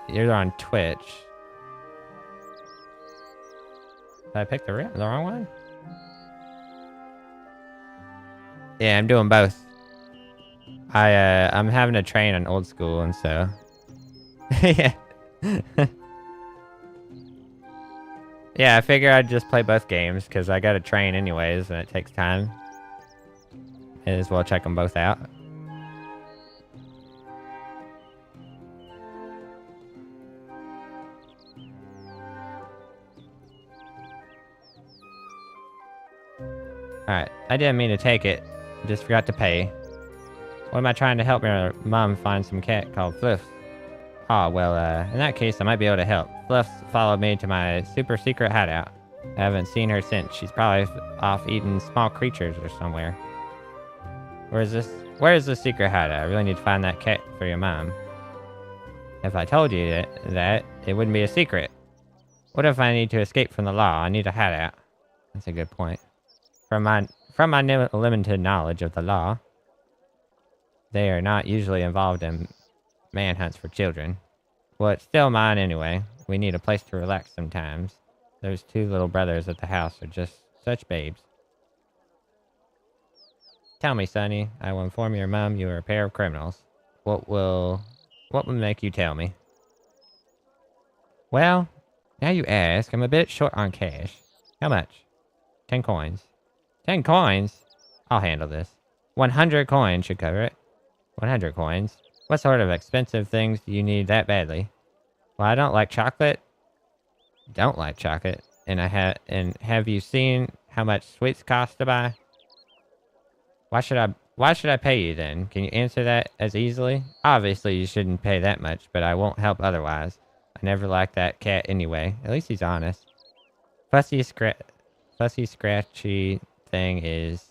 You're on Twitch. Did I pick the wrong one? Yeah, I'm doing both. I'm having to train on old school, and so yeah. Yeah, I figure I'd just play both games because I gotta train anyways, and it takes time. May as well check them both out. Alright, I didn't mean to take it. Just forgot to pay. What am I trying to help my mom find some cat called Fluff? Oh, well, in that case, I might be able to help. Fluff's followed me to my super secret hideout. I haven't seen her since. She's probably off eating small creatures or somewhere. Where is the secret hideout? I really need to find that cat for your mom. If I told you that, it wouldn't be a secret. What if I need to escape from the law? I need a hideout. That's a good point. From my limited knowledge of the law, they are not usually involved in manhunts for children. Well, it's still mine anyway. We need a place to relax sometimes. Those two little brothers at the house are just such babes. Tell me, Sonny. I will inform your mom you are a pair of criminals. What will make you tell me? Well, now you ask, I'm a bit short on cash. How much? 10 coins. 10 coins? I'll handle this. 100 coins should cover it. 100 coins? What sort of expensive things do you need that badly? Well, I don't like chocolate. Don't like chocolate. And have you seen how much sweets cost to buy? Why should I pay you then? Can you answer that as easily? Obviously, you shouldn't pay that much, but I won't help otherwise. I never liked that cat anyway. At least he's honest. Fussy scratchy thing is...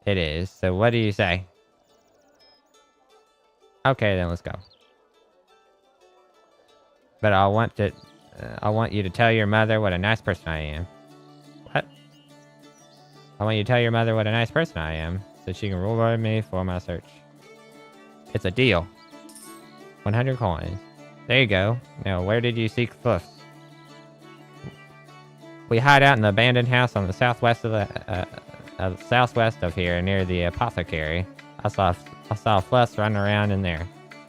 It is. So what do you say? Okay, then let's go. But I want you to tell your mother what a nice person I am. What? I want you to tell your mother what a nice person I am, so she can reward me for my search. It's a deal. 100 coins. There you go. Now, where did you seek Fluff? We hide out in the abandoned house on the southwest of here, near the apothecary. I saw Fluff running around in there.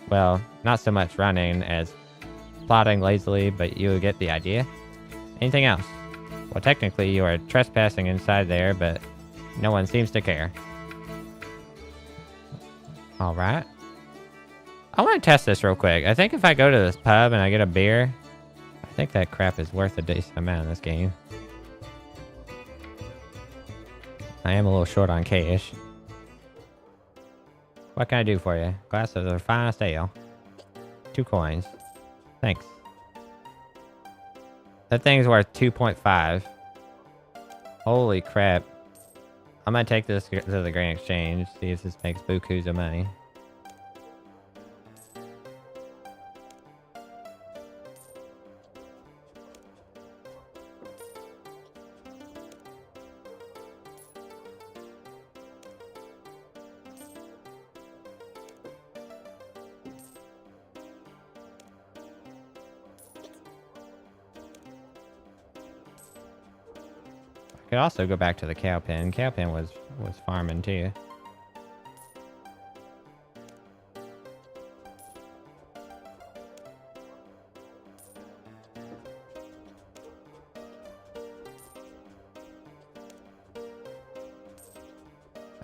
Well, not so much running as plodding lazily, but you get the idea. Anything else? Well, technically you are trespassing inside there, but no one seems to care. Alright. I want to test this real quick. I think if I go to this pub and I get a beer, I think that crap is worth a decent amount in this game. I am a little short on cash. What can I do for you? Glass of the finest ale. 2 coins. Thanks. That thing's worth 2.5. Holy crap. I'm gonna take this to the Grand Exchange, see if this makes bukus of money. Could also go back to the cow pen. Cow pen was farming too.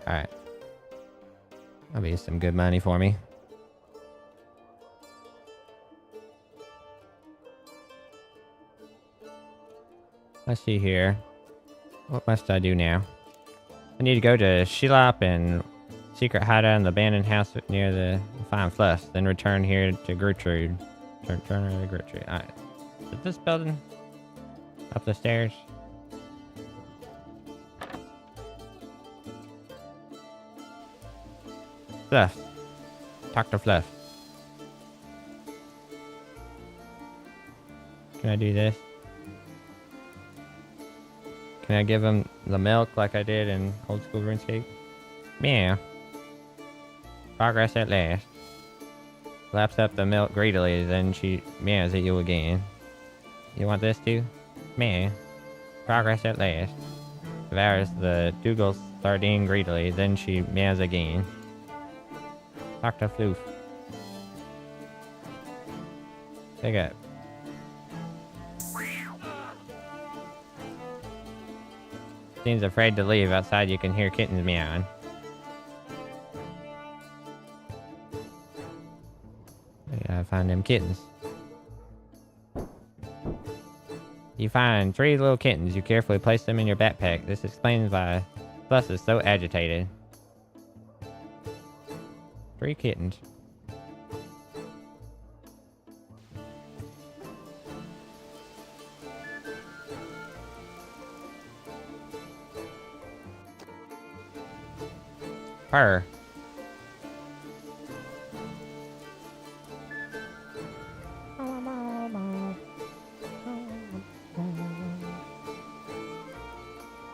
Alright. That'll be some good money for me. Let's see here. What must I do now? I need to go to Shilop and secret hideout in the abandoned house near the fine fluff. Then return here to Gertrude. Return to Gertrude. Alright. Is it this building? Up the stairs? Fluff. Talk to Fluff. Can I do this? Can I give him the milk like I did in old school RuneScape? Meow. Progress at last. Laps up the milk greedily, then she meows at you again. You want this too? Meow. Progress at last. Devours the Dougal sardine greedily, then she meows again. Dr. Floof. Pick up. Seems afraid to leave. Outside you can hear kittens meowing. I gotta find them kittens. You find 3 little kittens. You carefully place them in your backpack. This explains why Plus is so agitated. 3 kittens. Purr.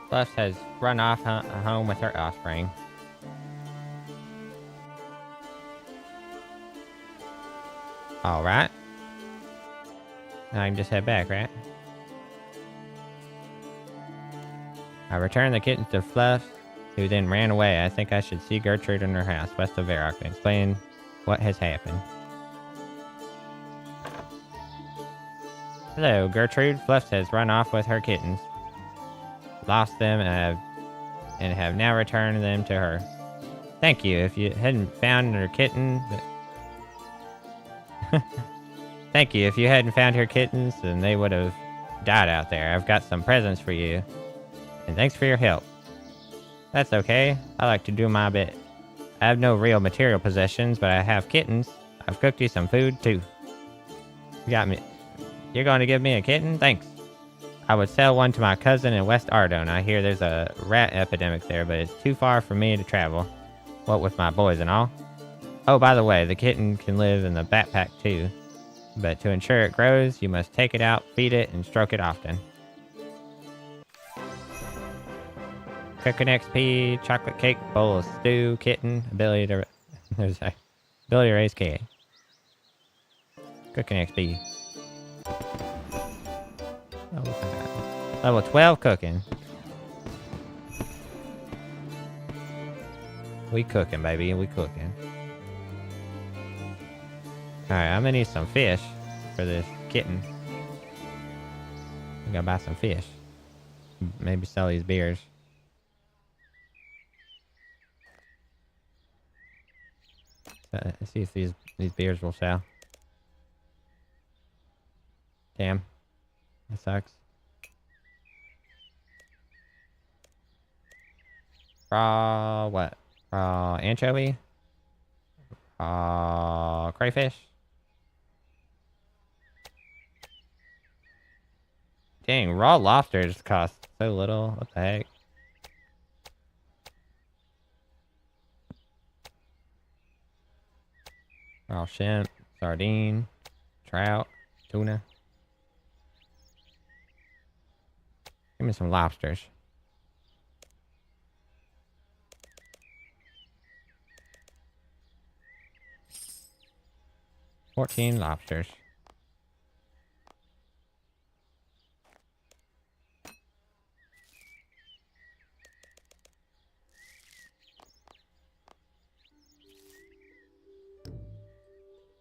Fluff has run off home with her offspring. Alright. Now I can just head back, right? I returned the kitten to Fluff, who then ran away. I think I should see Gertrude in her house, west of Varrock, and explain what has happened. Hello, Gertrude. Fluff has run off with her kittens. Lost them and have now returned them to her. Thank you. If you hadn't found her kitten... Thank you. If you hadn't found her kittens, then they would have died out there. I've got some presents for you. And thanks for your help. That's okay. I like to do my bit. I have no real material possessions, but I have kittens. I've cooked you some food, too. You got me. You're going to give me a kitten? Thanks. I would sell one to my cousin in West Ardone. I hear there's a rat epidemic there, but it's too far for me to travel. What with my boys and all. Oh, by the way, the kitten can live in the backpack, too. But to ensure it grows, you must take it out, feed it, and stroke it often. Cooking XP, chocolate cake, bowl of stew, kitten, ability to raise kid. Cooking XP. Oh, level 12 cooking. We cooking, baby. We cooking. Alright, I'm gonna need some fish for this kitten. I'm gonna buy some fish. Maybe sell these beers. Let's see if these beers will sell. Damn. That sucks. Raw what? Raw anchovy? Crayfish? Dang, raw lobsters cost so little. What the heck? Raw shrimp, sardine, trout, tuna. Give me some lobsters. $14 lobsters.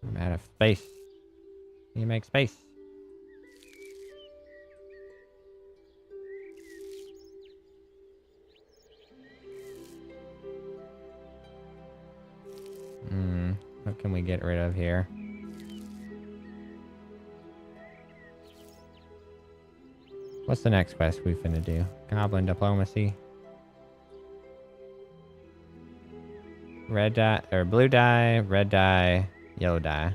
I'm out of space. You make space. What can we get rid of here? What's the next quest we finna do? Goblin diplomacy. Red dye, or blue dye, red dye, yellow dye.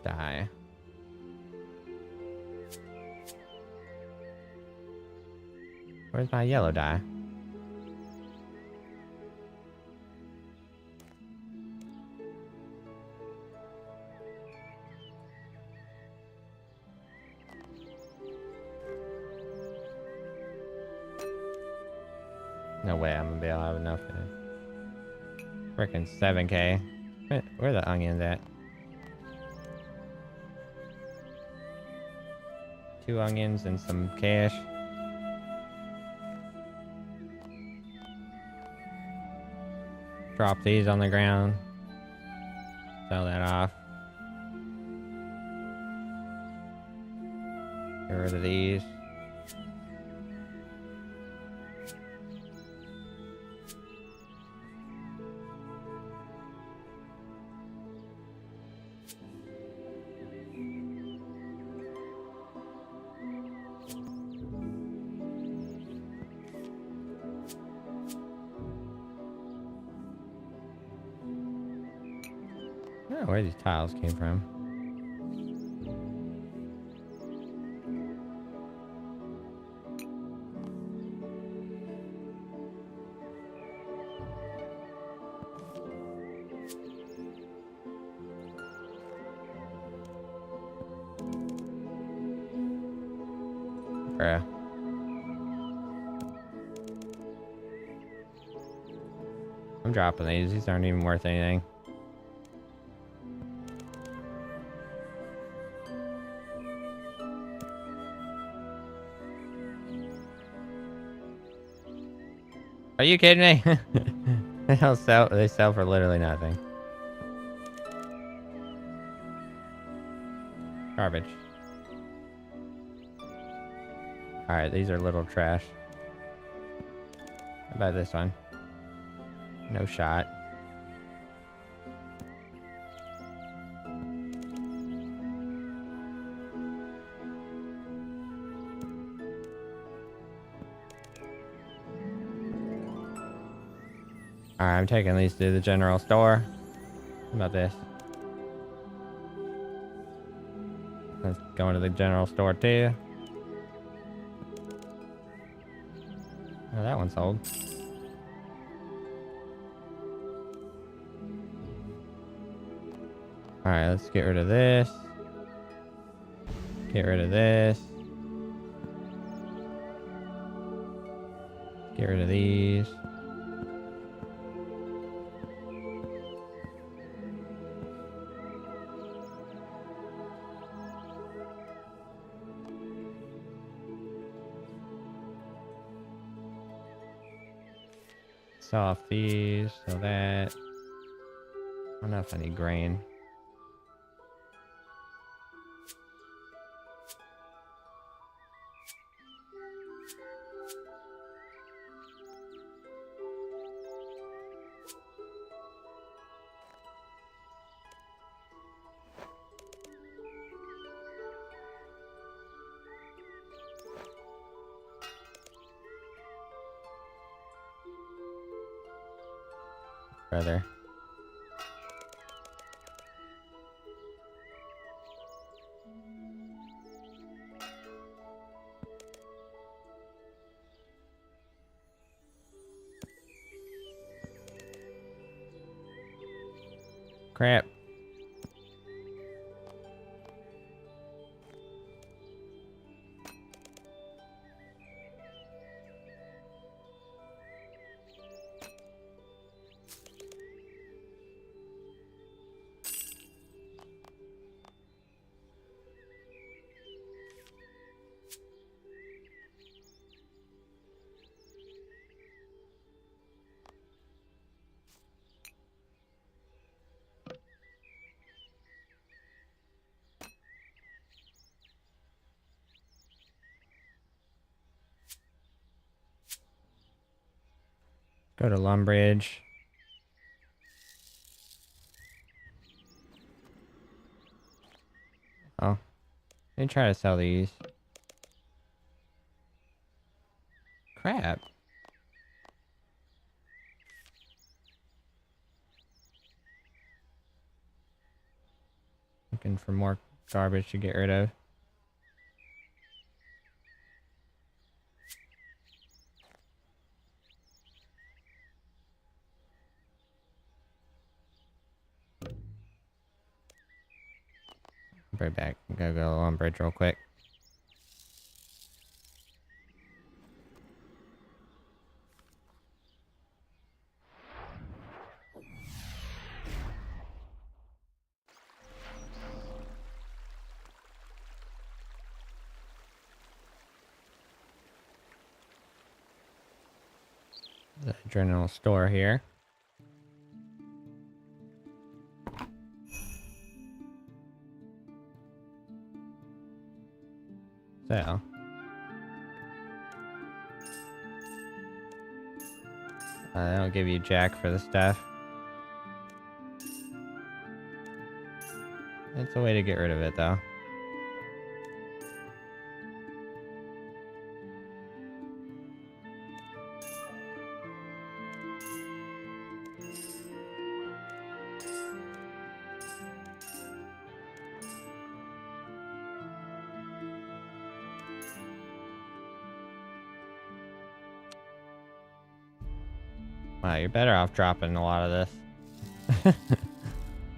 Dye. Where's my yellow dye? No way I'm gonna be able to have enough for this. Frickin' 7K. Where are the onions at? 2 onions and some cash. Drop these on the ground. Sell that off. Get rid of these. I don't know where these tiles came from. Bruh. I'm dropping these. These aren't even worth anything. Are you kidding me? They sell for literally nothing. Garbage. Alright, these are little trash. How about this one? No shot. Alright, I'm taking these to the general store. How about this? Let's go into the general store too. Oh, that one's sold. Alright, let's get rid of this. Get rid of this. Get rid of these. Off these, so that I don't know if I need grain. Brother. Crap. Go to Lumbridge. Oh. Let me try to sell these. Crap. Looking for more garbage to get rid of. Right back. Gotta go on bridge real quick. The general store here. So. They don't give you jack for the stuff. It's a way to get rid of it, though. Wow, you're better off dropping a lot of this.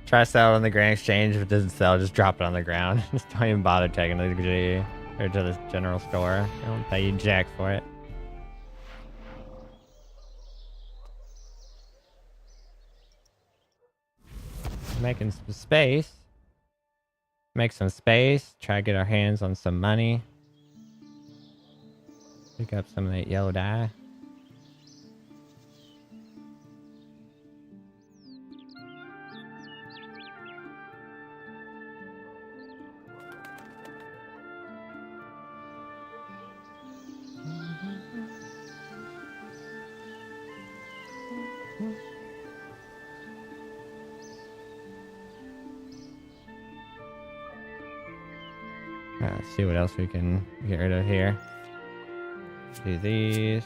Try to sell it on the Grand Exchange. If it doesn't sell, just drop it on the ground. Just don't even bother taking the G. Or to the general store. They don't pay you jack for it. Making some space. Make some space. Try to get our hands on some money. Pick up some of that yellow dye. Let's see what else we can get rid of here. Do these.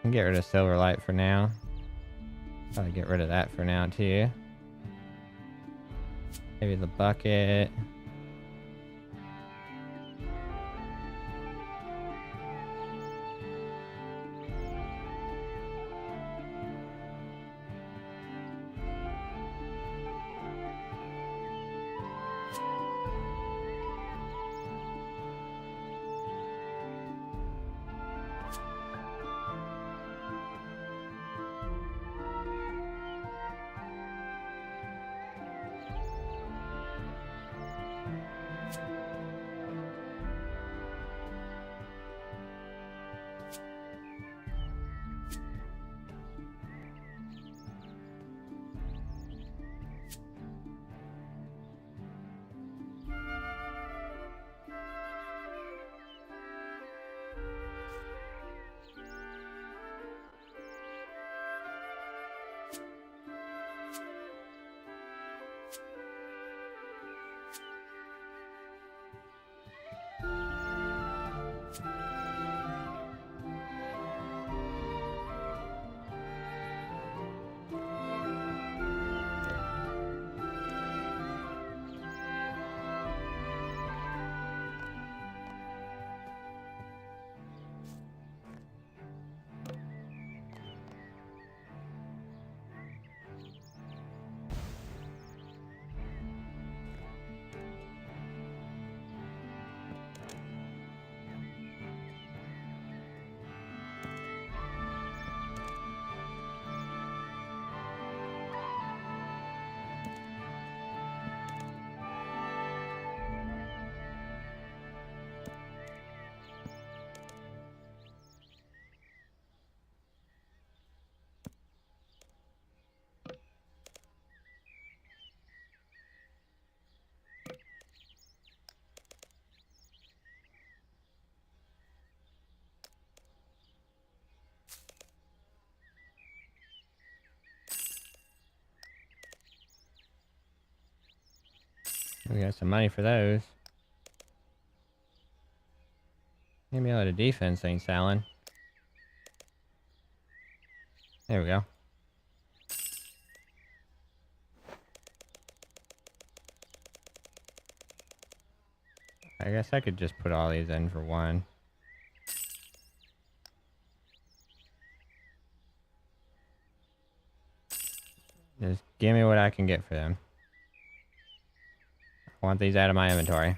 And get rid of silver light for now. Probably get rid of that for now too. Maybe the bucket. We got some money for those. Maybe a lot of defense ain't selling. There we go. I guess I could just put all these in for one. Just give me what I can get for them. I want these out of my inventory.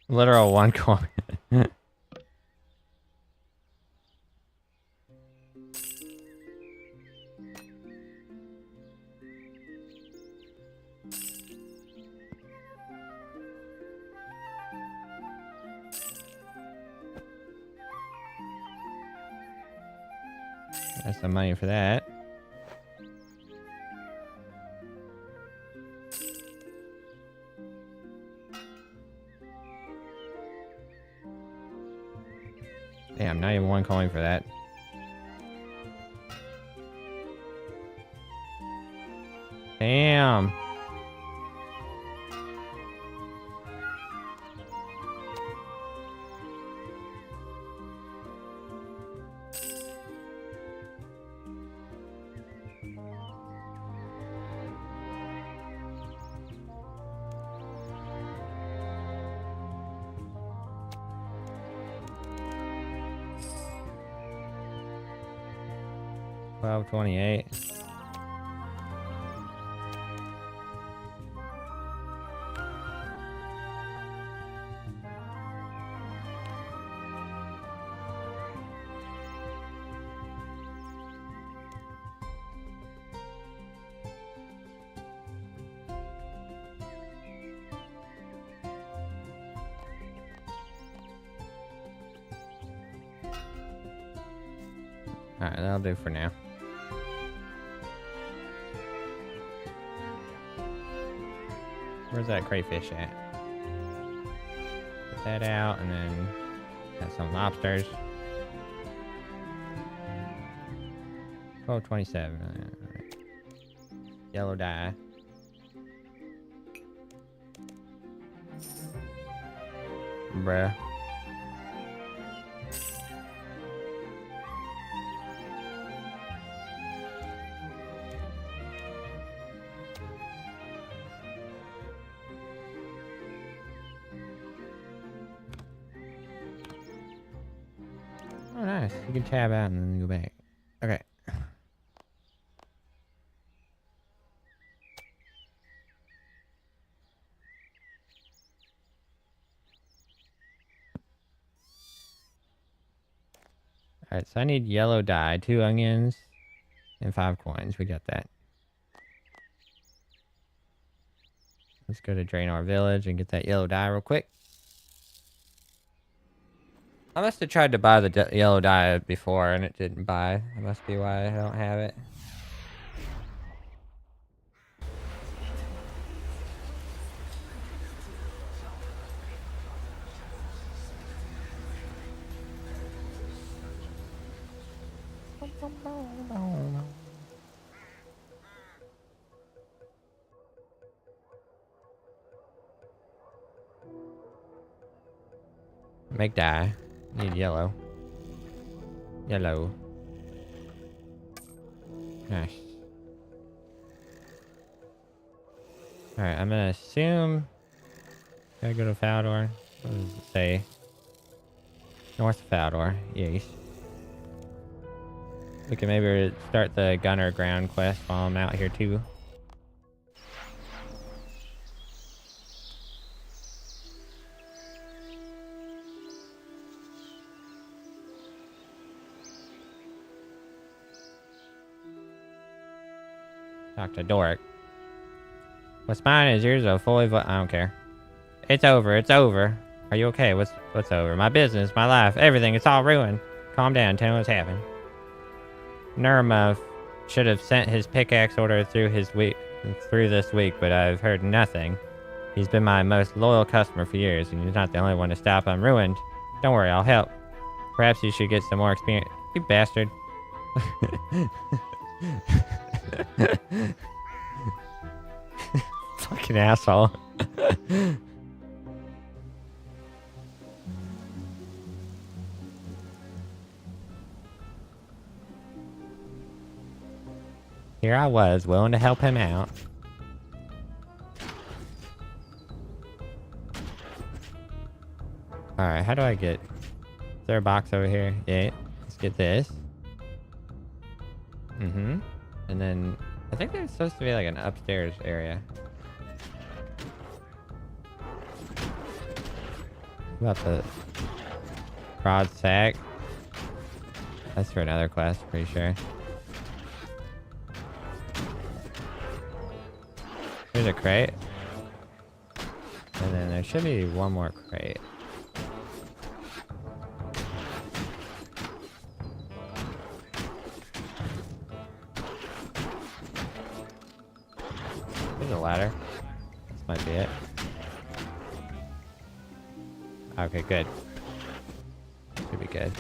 Literal one coin. That's some money for that. Damn, not even one coin for that. Damn. 1228. Alright, that'll do for now. Where's that crayfish at? Get that out, and then got some lobsters. 1227. Alright. Yellow dye. Bruh. Oh, nice. You can tab out and then go back. Okay. Alright, so I need yellow dye, 2 onions, and 5 coins. We got that. Let's go to Draenor Village and get that yellow dye real quick. I must have tried to buy the yellow dye before and it didn't buy. That must be why I don't have it. Make dye. Need yellow. Yellow. Nice. Alright, I'm gonna assume... Gotta go to Faldor. What does it say? North of Faldor. Yes. We can maybe start the Gunner Ground quest while I'm out here too. Talk to Dork. What's mine is yours, though. Fully I don't care. It's over. It's over. Are you okay? What's over? My business, my life, everything. It's all ruined. Calm down. Tell me what's happened. Nurma should have sent his pickaxe order through this week, but I've heard nothing. He's been my most loyal customer for years, and he's not the only one to stop. I'm ruined. Don't worry, I'll help. Perhaps you should get some more experience. You bastard. Fucking asshole. Here I was, willing to help him out. Alright, how do I get... Is there a box over here? Yeah, let's get this. Mm-hmm. And then... I think there's supposed to be like an upstairs area. What about the... Prod sack? That's for another quest, pretty sure. There's a crate. And then there should be one more crate. There's a ladder. This might be it. Okay, good. Should be good.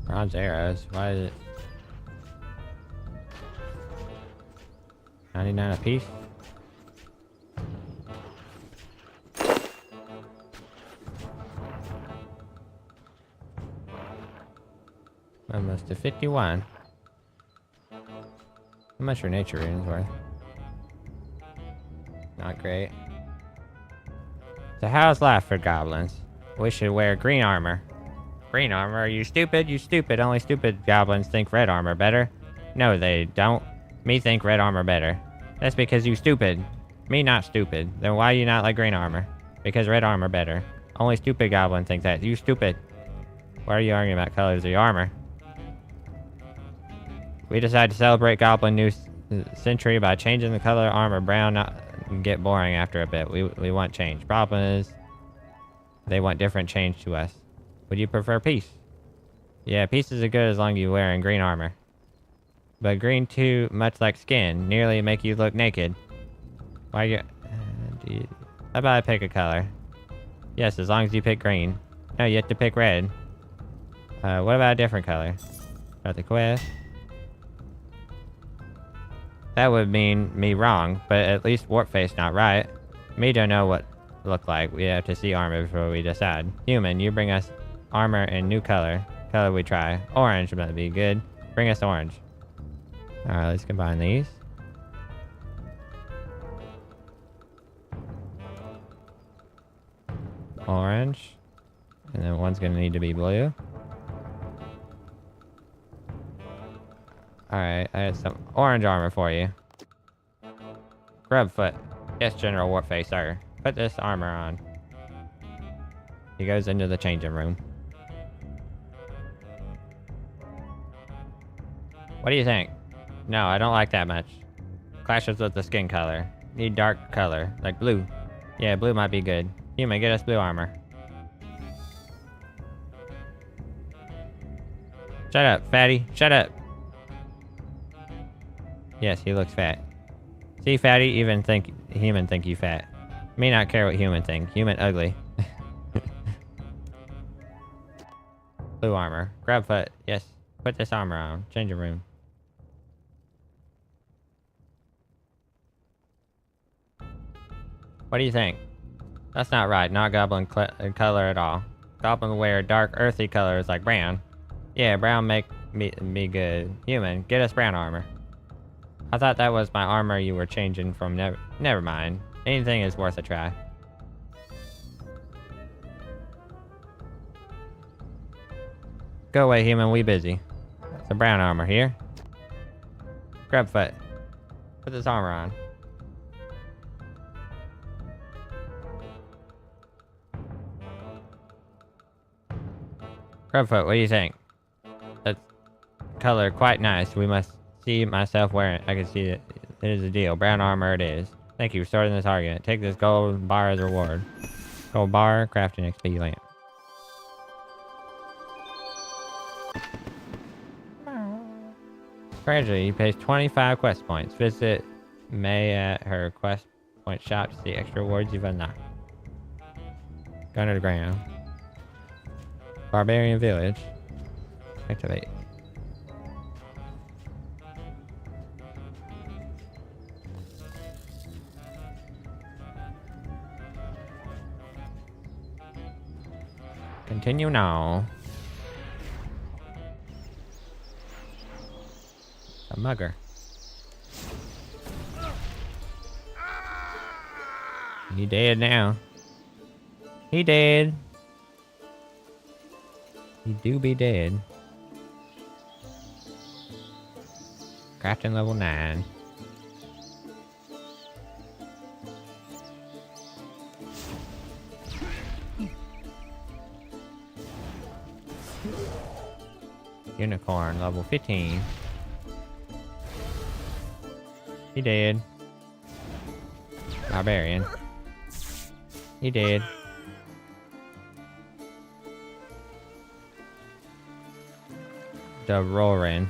Bronze arrows. Why is it 99 a piece? Almost to 51. How much are nature runes worth? Not great. So how's life for goblins? We should wear green armor. Green armor? Are you stupid? You stupid. Only stupid goblins think red armor better. No, they don't. Me think red armor better. That's because you stupid. Me not stupid. Then why you not like green armor? Because red armor better. Only stupid goblin thinks that. You stupid. Why are you arguing about colors of your armor? We decided to celebrate Goblin New Century by changing the color armor brown. Not get boring after a bit. We want change. Problem is, they want different change to us. Would you prefer peace? Yeah, peace is good as long as you're wearing green armor. But green too much like skin, nearly make you look naked. Why you... How about I pick a color? Yes, as long as you pick green. No, you have to pick red. What about a different color? Start the quest. That would mean me wrong, but at least Warpface not right. Me don't know what look like. We have to see armor before we decide. Human, you bring us armor and new color. Color we try. Orange might be good. Bring us orange. Alright, let's combine these. Orange. And then one's gonna need to be blue. Alright, I have some orange armor for you. Grubfoot. Yes, General Warface, sir. Put this armor on. He goes into the changing room. What do you think? No, I don't like that much. Clashes with the skin color. Need dark color, like blue. Yeah, blue might be good. Human, get us blue armor. Shut up, fatty. Shut up. Yes, he looks fat. See, fatty, even human think you fat. Me not care what human think. Human ugly. Blue armor. Grubfoot. Yes. Put this armor on. Change your room. What do you think? That's not right. Not goblin color at all. Goblin wear dark earthy colors like brown. Yeah, brown make me good. Human, get us brown armor. I thought that was my armor you were changing from. Never mind. Anything is worth a try. Go away, human. We busy. Some brown armor here. Grubfoot. Put this armor on. Grubfoot, what do you think? That color quite nice. We must see myself wearing it. I can see it. It is a deal. Brown armor it is. Thank you for starting this argument. Take this gold bar as a reward. Gold bar, crafting XP lamp. Gradually, he pays 25 quest points. Visit May at her quest point shop to see extra rewards you've unlocked. Go under the ground. Barbarian village. Activate. Continue now. A mugger. He dead now. He dead. He do be dead. Crafting level 9. Unicorn level 15. He dead. Barbarian. He dead. Roaring.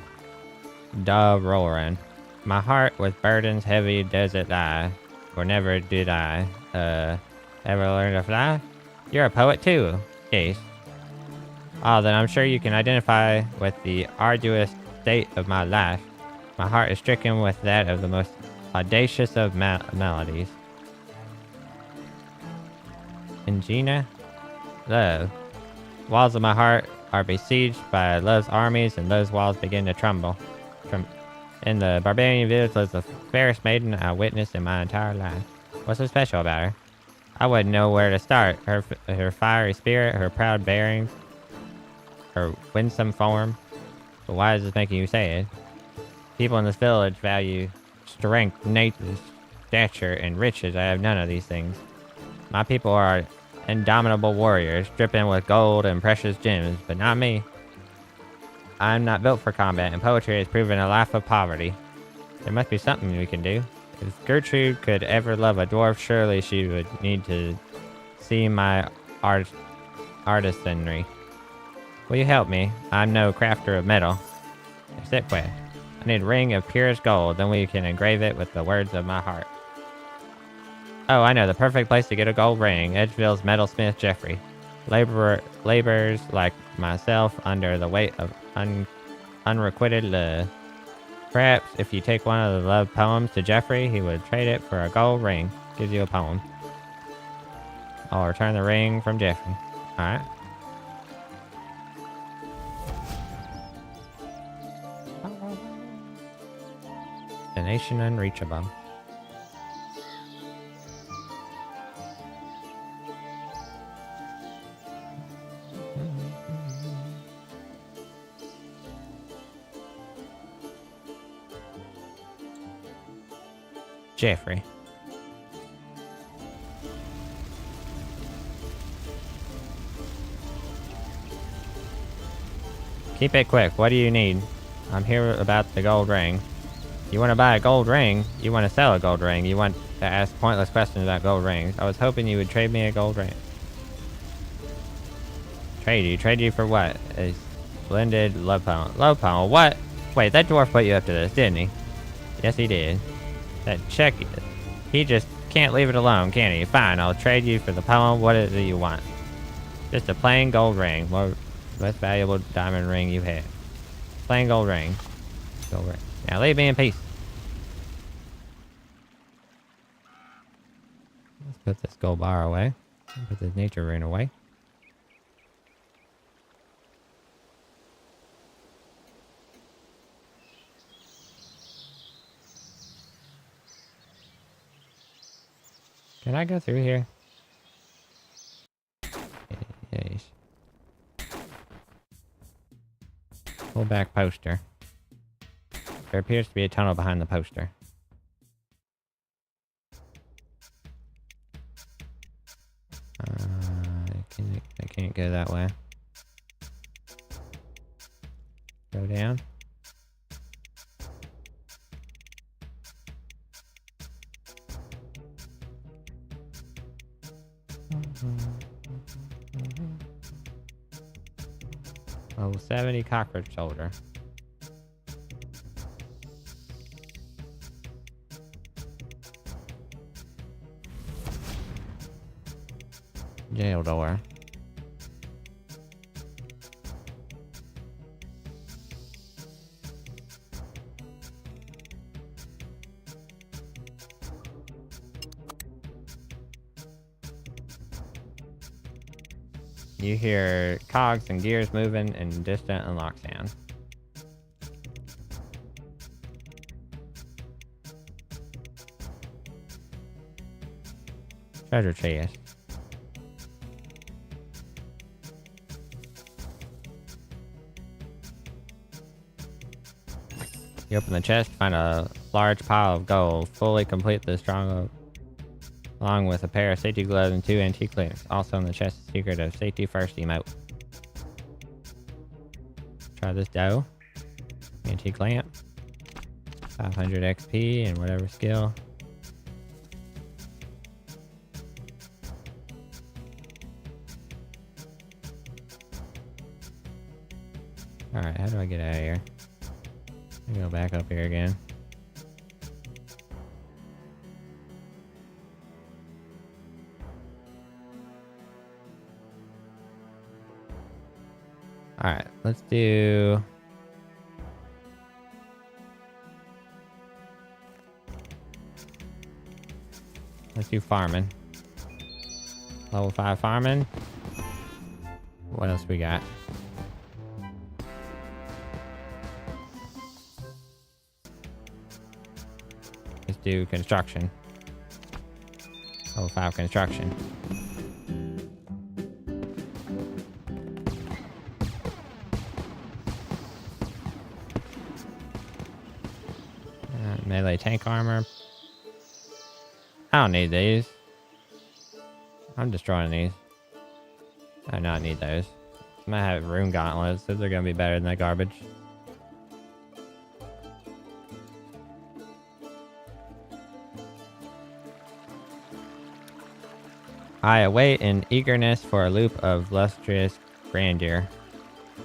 My heart with burdens heavy does it lie. For never did I, ever learn to fly? You're a poet too, Case. Ah, then I'm sure you can identify with the arduous state of my life. My heart is stricken with that of the most audacious of melodies. Ingina? Love. Walls of my heart are besieged by Love's armies, and those walls begin to tremble. In the barbarian village lives the fairest maiden I witnessed in my entire life. What's so special about her? I wouldn't know where to start. Her fiery spirit, her proud bearings, her winsome form. But why is this making you say it? People in this village value strength, nature, stature, and riches. I have none of these things. My people are indomitable warriors, dripping with gold and precious gems, but not me. I'm not built for combat, and poetry has proven a life of poverty. There must be something we can do. If Gertrude could ever love a dwarf, surely she would need to see my artisanry. Will you help me? I'm no crafter of metal. Except quest. I need a ring of purest gold, then we can engrave it with the words of my heart. Oh, I know, the perfect place to get a gold ring. Edgeville's metalsmith Jeffrey. Laborers like myself under the weight of unrequited love. Perhaps if you take one of the love poems to Jeffrey, he would trade it for a gold ring. Gives you a poem. I'll return the ring from Jeffrey. Alright. Destination unreachable. Jeffrey. Keep it quick. What do you need? I'm here about the gold ring. You want to buy a gold ring? You want to sell a gold ring? You want to ask pointless questions about gold rings? I was hoping you would trade me a gold ring. Trade you? Trade you for what? A splendid love poem. Love poem? What? Wait, that dwarf put you up to this, didn't he? Yes, he did. That check. He just can't leave it alone, can he? Fine, I'll trade you for the poem. What do you want? Just a plain gold ring. Most valuable diamond ring you have. Plain gold ring. Gold ring. Now leave me in peace. Let's put this gold bar away. Put this nature rune away. Can I go through here? Yes. Pull back poster. There appears to be a tunnel behind the poster. I can't go that way. Go down. Level 70 cockroach soldier. Jail door. You hear cogs and gears moving and distant unlock sound. Treasure chest. You open the chest, find a large pile of gold. Fully complete the stronghold, along with a pair of safety gloves and 2 antique lamps. Also in the chest, the secret of safety first emote. Try this dough. Antique lamp. 500 XP and whatever skill. Alright, how do I get out of here? I'm gonna go back up here again. Alright, let's do... Let's do farming. Level 5 farming. What else we got? do construction. Level 5 construction. Melee tank armor. I don't need these. I'm destroying these. I do not need those. I might have rune gauntlets. Those are going to be better than that garbage. I await in eagerness for a loop of lustrous grandeur.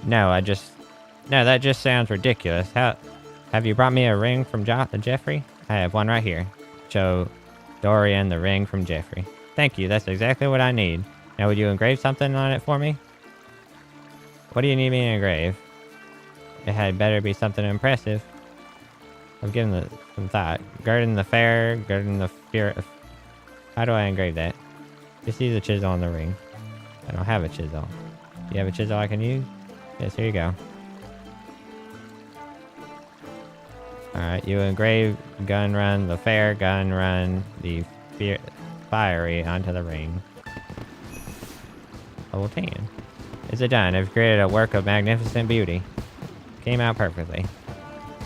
No, that just sounds ridiculous. Have you brought me a ring from Jeffrey? I have one right here. Show Dorian the ring from Jeffrey. Thank you, that's exactly what I need. Now would you engrave something on it for me? What do you need me to engrave? It had better be something impressive. I've given some thought. Guarding the fair, guarding the spirit of... How do I engrave that? You see the chisel on the ring. I don't have a chisel. Do you have a chisel I can use? Yes, here you go. Alright, you engrave gun run the fair, gun run the fiery onto the ring. Level 10. Is it done? I've created a work of magnificent beauty. Came out perfectly.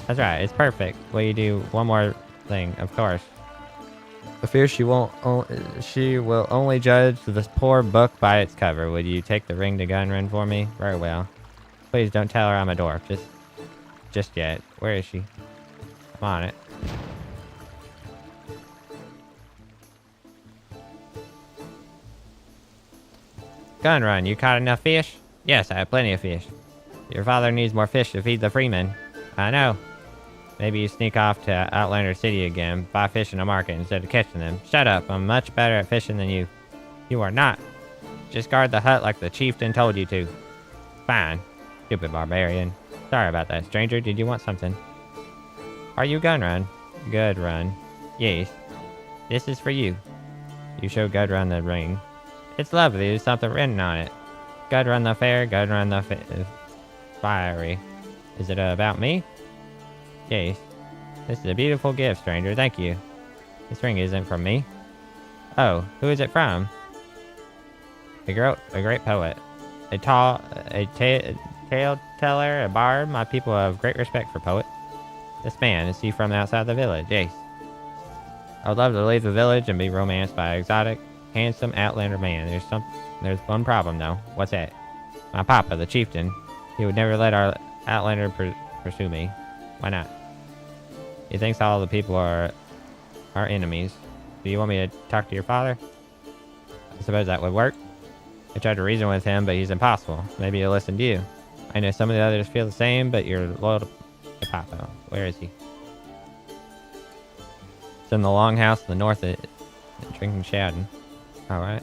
That's right, it's perfect. Will you do one more thing? Of course. I fear she will only judge this poor book by its cover. Would you take the ring to gun run for me? Very well. Please don't tell her I'm a dwarf. Just yet. Where is she? I'm on it. Gun run, you caught enough fish? Yes, I have plenty of fish. Your father needs more fish to feed the freemen. I know. Maybe you sneak off to Outlander City again, buy fish in a market instead of catching them. Shut up, I'm much better at fishing than you. You are not. Just guard the hut like the chieftain told you to. Fine. Stupid barbarian. Sorry about that, stranger. Did you want something? Are you Gunrun? Gudrun. Yes. This is for you. You show Gudrun the ring. It's lovely. There's something written on it. Gudrun the fair, Gudrun the fiery. Is it about me? Yes. This is a beautiful gift, stranger. Thank you. This ring isn't from me. Oh, who is it from? A great poet. A tale teller, a bard. My people have great respect for poets. This man, is he from outside the village? Yes. I would love to leave the village and be romanced by an exotic, handsome Outlander man. There's one problem, though. What's that? My papa, the chieftain. He would never let our Outlander pursue me. Why not? He thinks all the people are our enemies. Do you want me to talk to your father? I suppose that would work. I tried to reason with him, but he's impossible. Maybe he'll listen to you. I know some of the others feel the same, but you're loyal to Papa. Where is he? It's in the longhouse in the north at drinking shouting. Alright.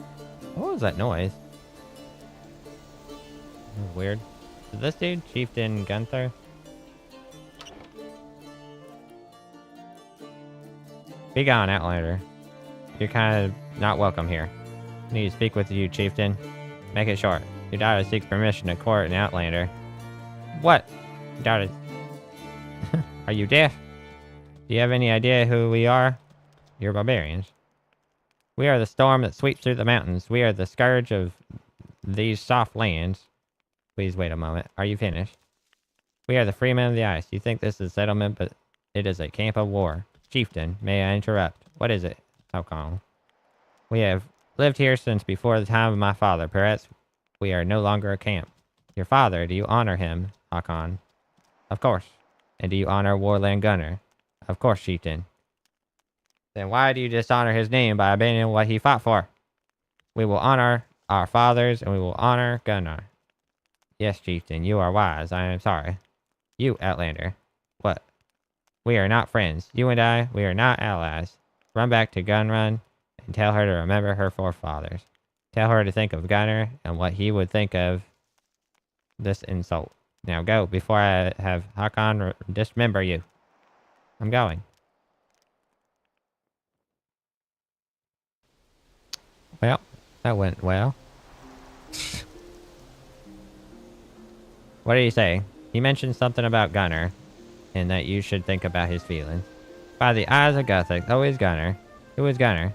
What was that noise? That was weird. Is this dude Chieftain Gunther? Be gone, Outlander. You're kind of not welcome here. I need to speak with you, Chieftain. Make it short. Your daughter seeks permission to court an Outlander. What? Your daughter... Are you deaf? Do you have any idea who we are? You're barbarians. We are the storm that sweeps through the mountains. We are the scourge of these soft lands. Please wait a moment. Are you finished? We are the freemen of the ice. You think this is a settlement, but it is a camp of war. Chieftain, may I interrupt? What is it? Hakon. We have lived here since before the time of my father. Perhaps we are no longer a camp. Your father, do you honor him, Hakon? Of course. And do you honor Warland Gunner? Of course, Chieftain. Then why do you dishonor his name by abandoning what he fought for? We will honor our fathers, and we will honor Gunnar. Yes, Chieftain, you are wise. I am sorry. You, Outlander. What? We are not friends. You and I, we are not allies. Run back to Gunrun and tell her to remember her forefathers. Tell her to think of Gunnar and what he would think of this insult. Now go, before I have Hakon dismember you. I'm going. Well, that went well. What did he say? He mentioned something about Gunnar, and that you should think about his feelings. By the eyes of Gothic. Who is Gunner? Who is Gunner?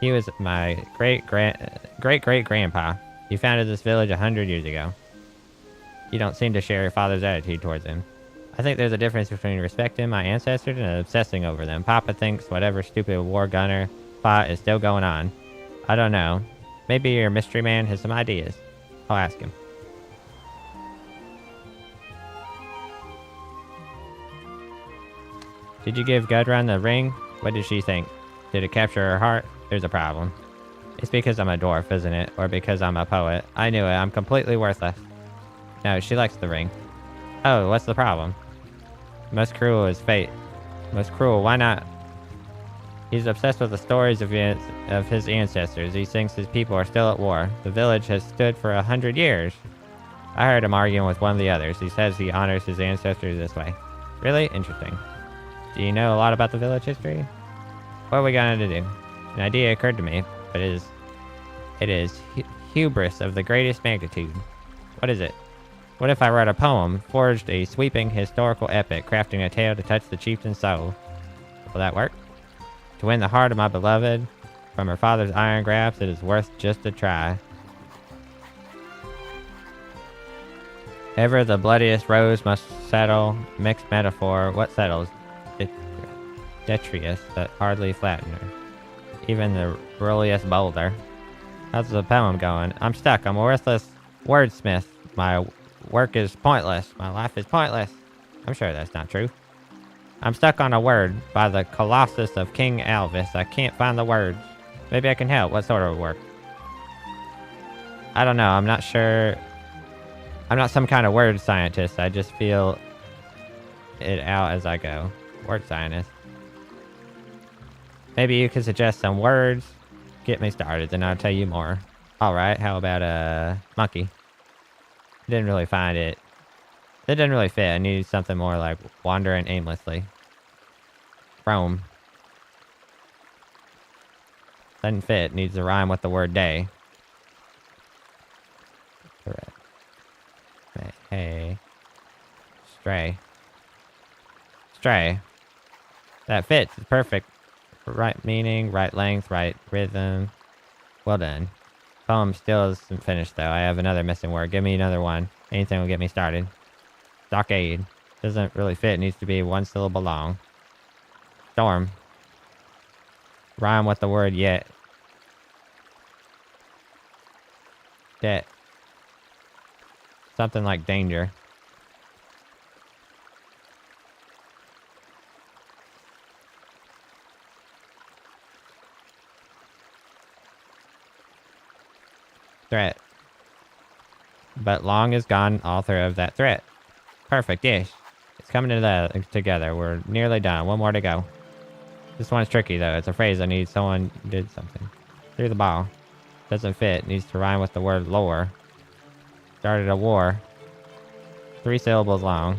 He was my great-great-grandpa. He founded this village 100 years ago. You don't seem to share your father's attitude towards him. I think there's a difference between respecting my ancestors and obsessing over them. Papa thinks whatever stupid war Gunner fought is still going on. I don't know. Maybe your mystery man has some ideas. I'll ask him. Did you give Gudrun the ring? What did she think? Did it capture her heart? There's a problem. It's because I'm a dwarf, isn't it? Or because I'm a poet. I knew it. I'm completely worthless. No, she likes the ring. Oh, what's the problem? Most cruel is fate. Most cruel, why not? He's obsessed with the stories of his ancestors. He thinks his people are still at war. The village has stood for 100 years. I heard him arguing with one of the others. He says he honors his ancestors this way. Really? Interesting. Do you know a lot about the village history? What are we going to do? An idea occurred to me, but it is hubris of the greatest magnitude. What is it? What if I wrote a poem, forged a sweeping historical epic, crafting a tale to touch the chieftain's soul? Will that work? To win the heart of my beloved from her father's iron grasp, it is worth just a try. Ever the bloodiest rose must settle, mixed metaphor, what settles? Detritus, that hardly flattener. Even the burliest boulder. How's the poem going? I'm stuck. I'm a worthless wordsmith. My work is pointless. My life is pointless. I'm sure that's not true. I'm stuck on a word by the Colossus of King Alvis. I can't find the words. Maybe I can help. What sort of work? I don't know. I'm not sure. I'm not some kind of word scientist. I just feel it out as I go. Word scientist. Maybe you could suggest some words. Get me started, then I'll tell you more. Alright, how about a monkey? Didn't really find it. It didn't really fit. I needed something more like wandering aimlessly. Roam. Doesn't fit. Needs to rhyme with the word day. Correct. Hey. Stray. Stray. That fits. It's perfect. Right meaning, right length, right rhythm. Well done. Poem still isn't finished though. I have another missing word. Give me another one. Anything will get me started. Stockade. Doesn't really fit. It needs to be one syllable long. Storm. Rhyme with the word yet. Debt. Something like danger. Threat. But long is gone, author of that threat. Perfect, yes. It's coming together. We're nearly done. One more to go. This one's tricky, though. It's a phrase I need someone did something. Through the ball. Doesn't fit. Needs to rhyme with the word lore. Started a war. 3 syllables long.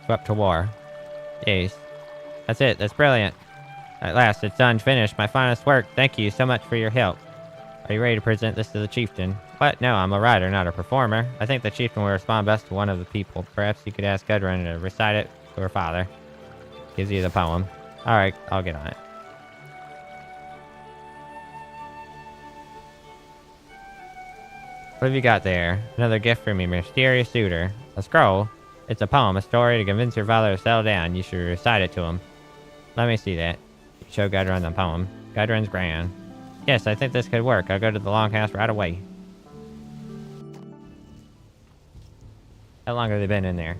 Swept to war. Yes. That's it. That's brilliant. At last, it's done. Finished. My finest work. Thank you so much for your help. Are you ready to present this to the chieftain? What? No, I'm a writer, not a performer. I think the chieftain will respond best to one of the people. Perhaps you could ask Gudrun to recite it to her father. Gives you the poem. Alright, I'll get on it. What have you got there? Another gift from your mysterious suitor. A scroll. It's a poem, a story to convince your father to settle down. You should recite it to him. Let me see that. You show Gudrun the poem. Gudrun's grand. Yes, I think this could work. I'll go to the longhouse right away. How long have they been in there?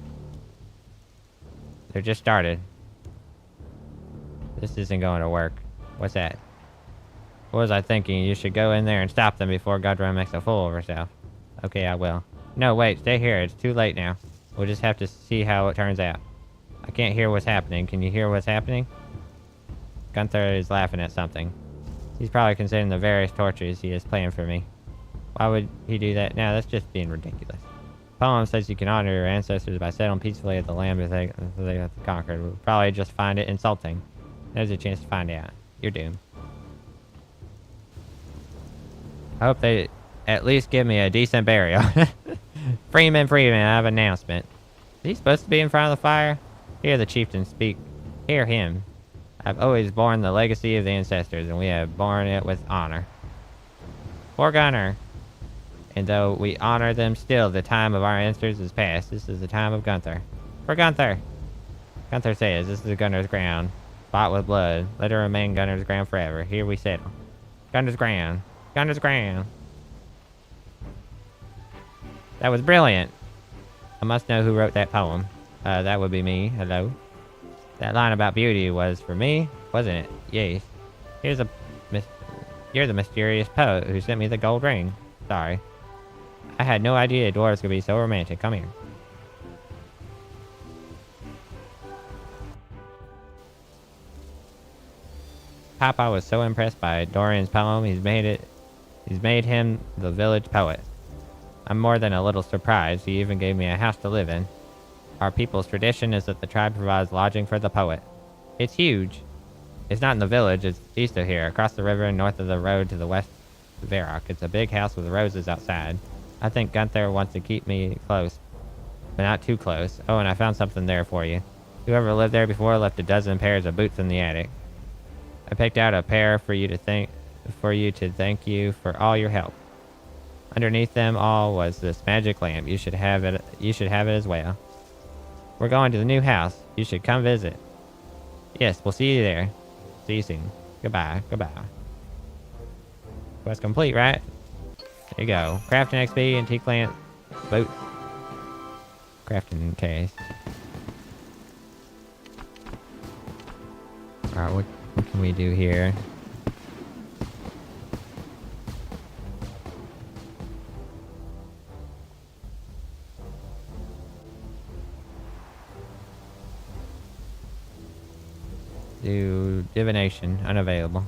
They're just started. This isn't going to work. What's that? What was I thinking? You should go in there and stop them before Gudrun makes a fool of herself. Okay, I will. No, wait, stay here. It's too late now. We'll just have to see how it turns out. I can't hear what's happening. Can you hear what's happening? Gunther is laughing at something. He's probably considering the various tortures he is planning for me. Why would he do that? Now, that's just being ridiculous. Poem says you can honor your ancestors by settling peacefully at the land they have conquered. We'll probably just find it insulting. There's a chance to find out. You're doomed. I hope they at least give me a decent burial. Freeman, I have an announcement. Is he supposed to be in front of the fire? Hear the chieftain speak. Hear him. I've always borne the legacy of the ancestors, and we have borne it with honor. For Gunner. And though we honor them still, the time of our ancestors is past. This is the time of Gunther. For Gunther! Gunther says, this is Gunner's ground. Bought with blood. Let it remain Gunner's ground forever. Here we settle. Gunner's ground. Gunner's ground. That was brilliant. I must know who wrote that poem. That would be me. Hello. That line about beauty was for me, wasn't it? Yes. You're the mysterious poet who sent me the gold ring. Sorry. I had no idea dwarves could be so romantic. Come here. Papa was so impressed by Dorian's poem, he's made him the village poet. I'm more than a little surprised. He even gave me a house to live in. Our people's tradition is that the tribe provides lodging for the poet. It's huge. It's not in the village, it's east of here, across the river and north of the road to the west of Varrock. It's a big house with roses outside. I think Gunther wants to keep me close, but not too close. Oh, and I found something there for you. Whoever lived there before left a dozen pairs of boots in the attic. I picked out a pair for you to thank you for all your help. Underneath them all was this magic lamp. You should have it as well. We're going to the new house. You should come visit. Yes, we'll see you there. See you soon. Goodbye. Quest complete, right? There you go. Crafting XP, antique lamp, boat. Crafting case. Alright, what can we do here? Do divination, unavailable.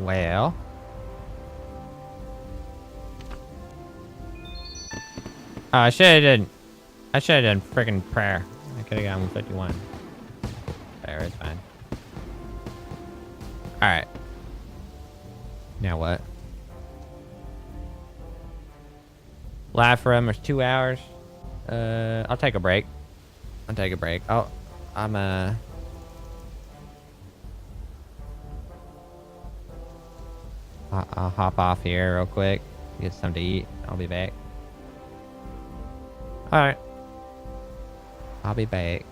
Well. Oh, I should have done freaking prayer. I could have gotten 151. There, it's fine. Alright. Now what? Live for almost 2 hours. I'll take a break. I'll hop off here real quick. Get something to eat. I'll be back. Alright. I'll be back.